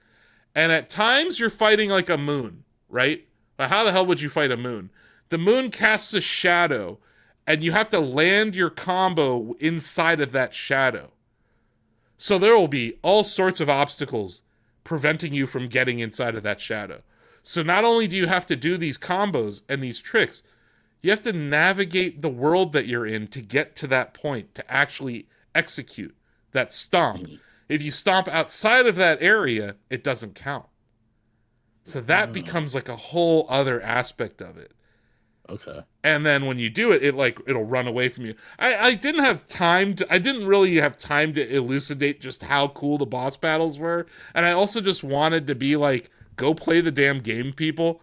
And at times you're fighting like a moon, right? But how the hell would you fight a moon? The moon casts a shadow, and you have to land your combo inside of that shadow. So there will be all sorts of obstacles preventing you from getting inside of that shadow. So not only do you have to do these combos and these tricks, you have to navigate the world that you're in to get to that point, to actually execute that stomp. If you stomp outside of that area, it doesn't count. So that becomes like a whole other aspect of it. Okay. And then when you do it, it'll run away from you. I didn't really have time to elucidate just how cool the boss battles were. And I also just wanted to be like, go play the damn game, people.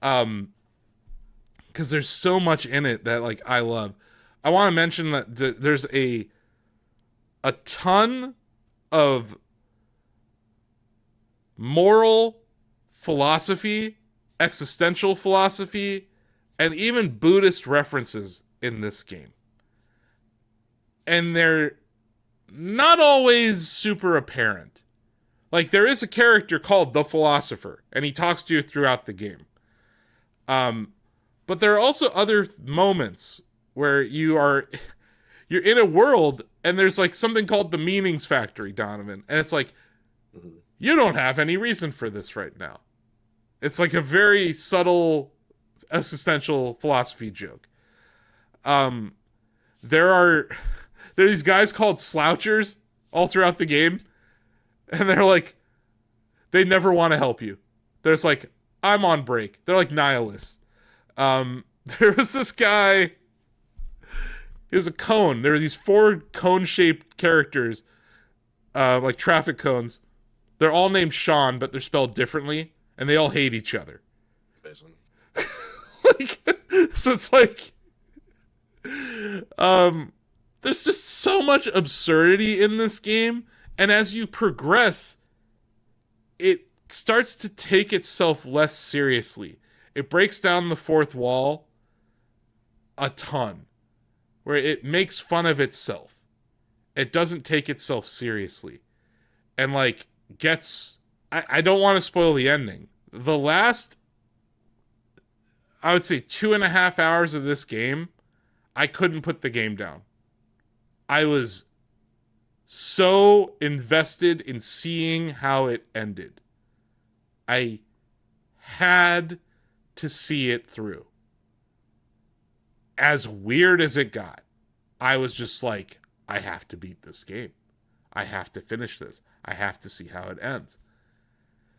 Because there's so much in it that like I love. I want to mention that there's a ton of moral philosophy, existential philosophy, and even Buddhist references in this game. And they're not always super apparent. Like, there is a character called the Philosopher, and he talks to you throughout the game. But there are also other moments where you're in a world and there's like something called the Meanings Factory, Donovan. And it's like, you don't have any reason for this right now. It's like a very subtle existential philosophy joke. There are these guys called slouchers all throughout the game. And they're like, they never want to help you. There's like, I'm on break. They're like nihilists. There was this guy. It was a cone. There were these 4 cone-shaped characters, like traffic cones. They're all named Sean, but they're spelled differently, and they all hate each other. Like, so it's like, there's just so much absurdity in this game, and as you progress, it starts to take itself less seriously. It breaks down the fourth wall a ton, where it makes fun of itself. It doesn't take itself seriously. And like I don't want to spoil the ending. The last, I would say 2.5 hours of this game, I couldn't put the game down. I was so invested in seeing how it ended. I had to see it through. As weird as it got, I was just like, I have to beat this game. I have to finish this. I have to see how it ends.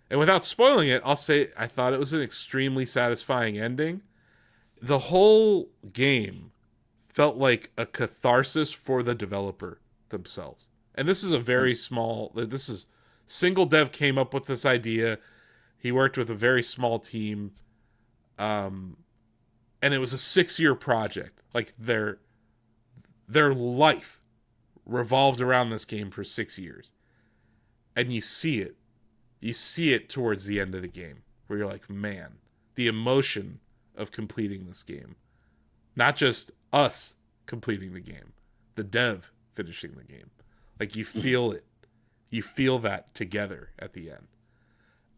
And without spoiling it, I'll say I thought it was an extremely satisfying ending. The whole game felt like a catharsis for the developer themselves. And this is a very small, this is single dev came up with this idea. He worked with a very small team. And it was a 6-year project. Like their life revolved around this game for 6 years. And you see it. You see it towards the end of the game where you're like, man, the emotion of completing this game. Not just us completing the game, the dev finishing the game. Like you feel it. You feel that together at the end.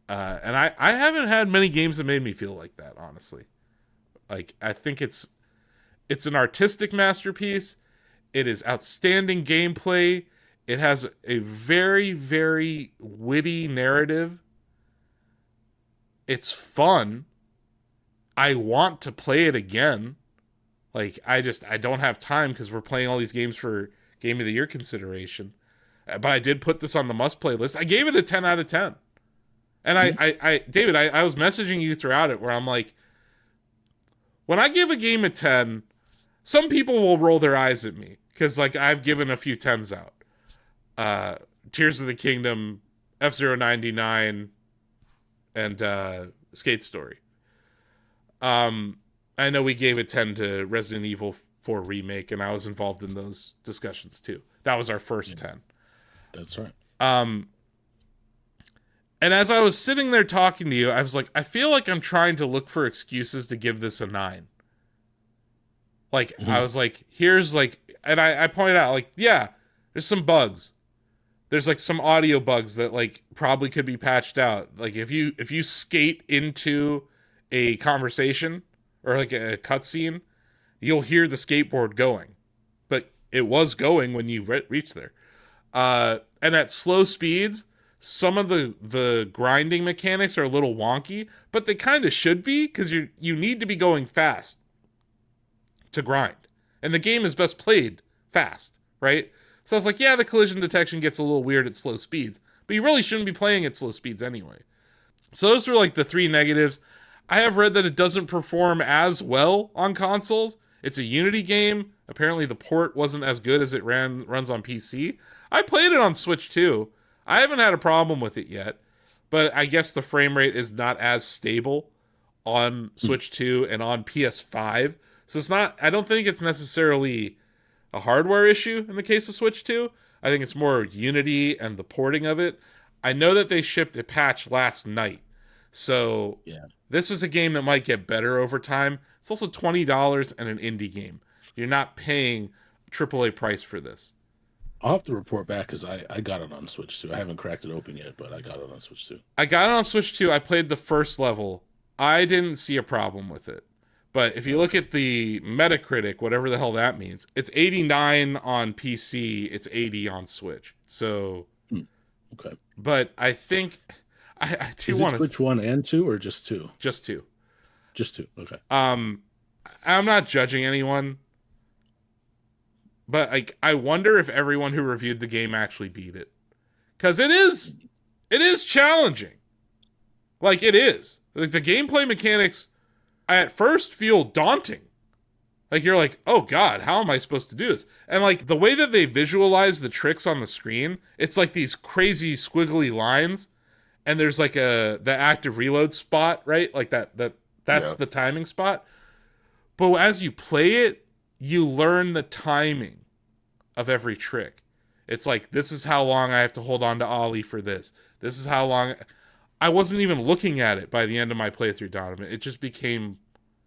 And I haven't had many games that made me feel like that, honestly. Like, I think it's an artistic masterpiece. It is outstanding gameplay. It has a very, very witty narrative. It's fun. I want to play it again. Like, I don't have time because we're playing all these games for Game of the Year consideration. But I did put this on the must-play list. I gave it a 10 out of 10. And I David, I was messaging you throughout it where I'm like, when I give a game a 10, some people will roll their eyes at me because, like, I've given a few 10s out. Tears of the Kingdom, F-Zero 99, and Skate Story. I know we gave a 10 to Resident Evil 4 Remake, and I was involved in those discussions too. That was our first 10. That's right. And as I was sitting there talking to you, I was like, I feel like I'm trying to look for excuses to give this a 9. Like, I was like, here's like, and I pointed out, like, yeah, there's some bugs. There's like some audio bugs that like probably could be patched out. Like if you skate into a conversation or like a cutscene, you'll hear the skateboard going, but it was going when you reach there. And at slow speeds, some of the grinding mechanics are a little wonky, but they kind of should be because you need to be going fast to grind, and the game is best played fast, right? So I was like, yeah, the collision detection gets a little weird at slow speeds, but you really shouldn't be playing at slow speeds anyway. So those were like the 3 negatives. I have read that it doesn't perform as well on consoles. It's a Unity game. Apparently the port wasn't as good as it runs on PC. I played it on Switch too. I haven't had a problem with it yet, but I guess the frame rate is not as stable on Switch 2 and on PS5. So it's not, I don't think it's necessarily a hardware issue in the case of Switch 2. I think it's more Unity and the porting of it. I know that they shipped a patch last night. So This is a game that might get better over time. It's also $20 and an indie game. You're not paying AAA price for this. I'll have to report back because I got it on Switch 2. I haven't cracked it open yet, but I got it on Switch 2. I got it on Switch 2. I played the first level. I didn't see a problem with it. But if you look at the Metacritic, whatever the hell that means, it's 89 on PC, it's 80 on Switch. So, okay. But I think I do want to Switch 1 and 2 or just 2? Just 2. Just 2. Okay. I'm not judging anyone, but I wonder if everyone who reviewed the game actually beat it, because it is challenging. Like it is. Like the gameplay mechanics at first feel daunting. Like you're like, oh god, how am I supposed to do this? And like the way that they visualize the tricks on the screen, it's like these crazy squiggly lines, and there's like the active reload spot, right? Like that's the timing spot. But as you play it, you learn the timing of every trick. It's like, this is how long I have to hold on to Ollie for this. This is how long. I wasn't even looking at it by the end of my playthrough, Donovan. It just became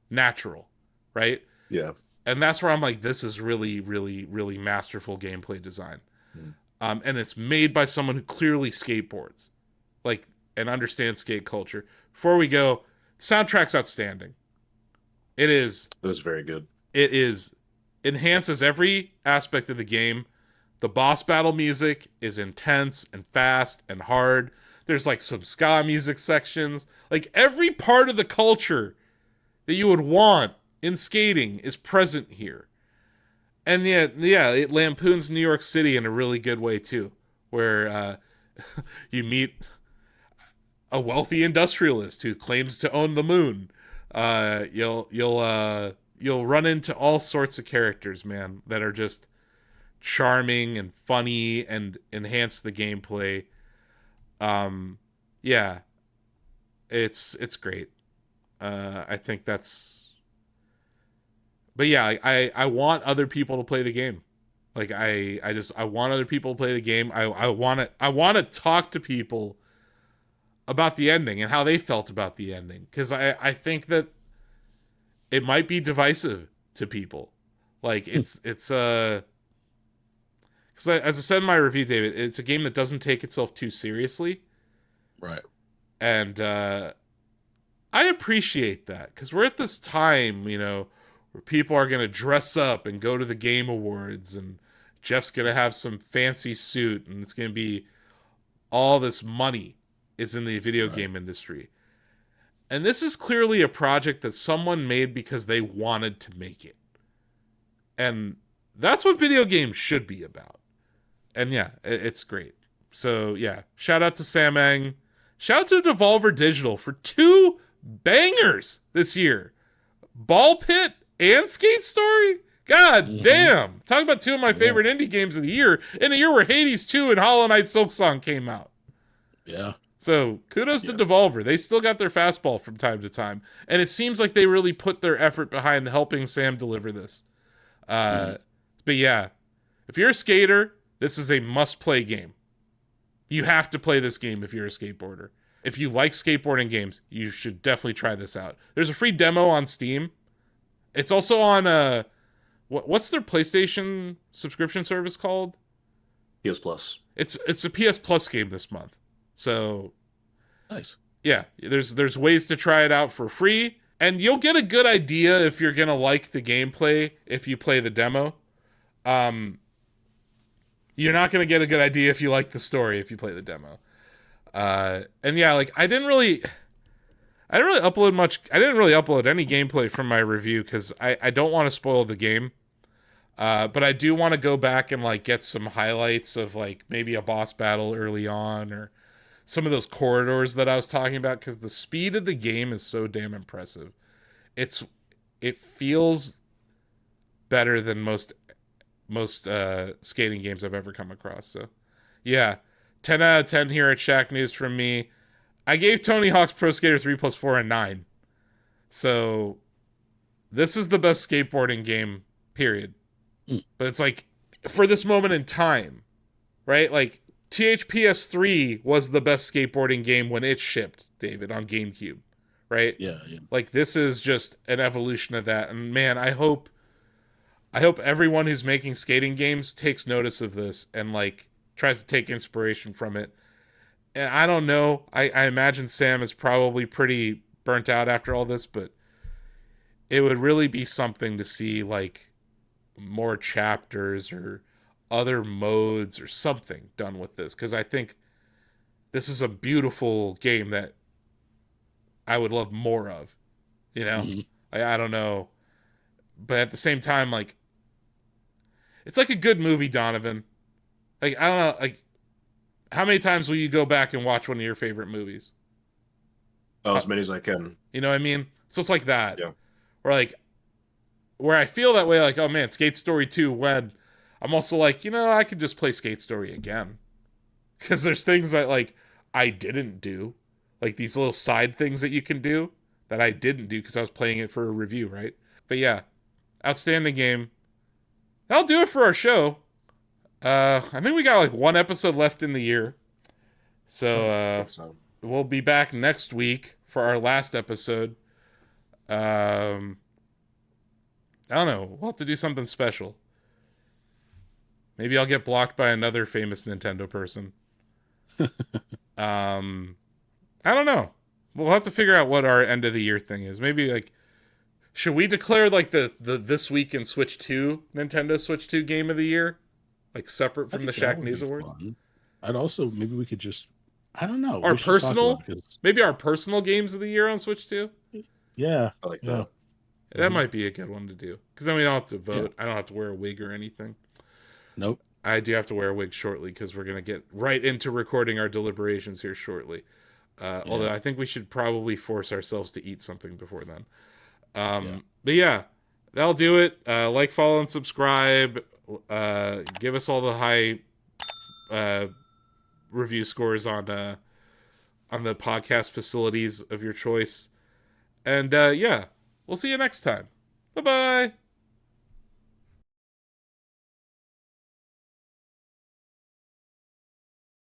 natural, right? Yeah. And that's where I'm like, this is really, really, really masterful gameplay design. And it's made by someone who clearly skateboards, like, and understands skate culture. Before we go, soundtrack's outstanding. It was very good. Enhances every aspect of the game. The boss battle music is intense and fast and hard. There's like some ska music sections. Like every part of the culture that you would want in skating is present here. And yet, yeah, it lampoons New York City in a really good way too, where you meet a wealthy industrialist who claims to own the moon. You'll run into all sorts of characters, man, that are just charming and funny and enhance the gameplay. Yeah, it's great. I think that's. But yeah, I want other people to play the game. Like I want other people to play the game. I want to talk to people about the ending and how they felt about the ending, because I think that it might be divisive to people. Like it's because as I said in my review, David, it's a game that doesn't take itself too seriously, Right. and I appreciate that, because we're at this time, where people are going to dress up and go to the Game Awards, and Jeff's going to have some fancy suit, and it's going to be all this money is in the video game industry. And this is clearly a project that someone made because they wanted to make it. And that's what video games should be about. And yeah, it's great. So yeah, shout out to Samang. Shout out to Devolver Digital for 2 bangers this year. Ball Pit and Skate Story? God damn. Talk about 2 of my favorite indie games of the year, in a year where Hades 2 and Hollow Knight Silksong came out. Yeah. So kudos to Devolver. They still got their fastball from time to time. And it seems like they really put their effort behind helping Sam deliver this. But yeah, if you're a skater, this is a must-play game. You have to play this game if you're a skateboarder. If you like skateboarding games, you should definitely try this out. There's a free demo on Steam. It's also on what's their PlayStation subscription service called? PS Plus. It's a PS Plus game this month. So Nice. yeah, there's ways to try it out for free, and you'll get a good idea if you're gonna like the gameplay if you play the demo. You're not gonna get a good idea if you like the story if you play the demo. And yeah, like I didn't really upload much. I didn't really upload any gameplay from my review because I don't want to spoil the game. But I do want to go back and like get some highlights of like maybe a boss battle early on, or some of those corridors that I was talking about, because the speed of the game is so damn impressive. It feels better than most skating games I've ever come across. So yeah, 10 out of 10 here at Shacknews from me. I gave Tony Hawk's Pro Skater 3+4 a 9. So this is the best skateboarding game, period. But it's like, for this moment in time, right? Like, THPS 3 was the best skateboarding game when it shipped, David, on GameCube, right? Yeah. Like, this is just an evolution of that. And man, I hope everyone who's making skating games takes notice of this and like tries to take inspiration from it. And I don't know, I imagine Sam is probably pretty burnt out after all this, but it would really be something to see like more chapters or other modes or something done with this, because I think this is a beautiful game that I would love more of, I don't know, but at the same time, like, it's like a good movie, Donovan. Like, I don't know, like, how many times will you go back and watch one of your favorite movies? Oh, as many as I can. You know what I mean? So it's like that. Yeah. Or like, where I feel that way, like, oh man, Skate Story 2, when I'm also like, I could just play Skate Story again. Because there's things that, like, I didn't do. Like, these little side things that you can do that I didn't do because I was playing it for a review, right? But yeah, outstanding game. That'll do it for our show. I think we got, like, 1 episode left in the year. So, we'll be back next week for our last episode. I don't know. We'll have to do something special. Maybe I'll get blocked by another famous Nintendo person. I don't know. We'll have to figure out what our end of the year thing is. Maybe like, should we declare like the This Week in Switch 2 Nintendo Switch 2 game of the year? like separate I from the think that Shack would News be Awards. fun. I'd also maybe we could just I don't know. Our We should talk about personal, it because maybe our personal games of the year on Switch too. yeah, I like yeah, that. That Mhm. might be a good one to do because then we don't have to Yeah. vote. I don't have to wear a wig or anything. Nope. I do have to wear a wig shortly because we're gonna get right into recording our deliberations here shortly. Although I think we should probably force ourselves to eat something before then. But yeah, that'll do it. Like, follow, and subscribe. Give us all the high review scores on the podcast facilities of your choice. And yeah, we'll see you next time. Bye bye.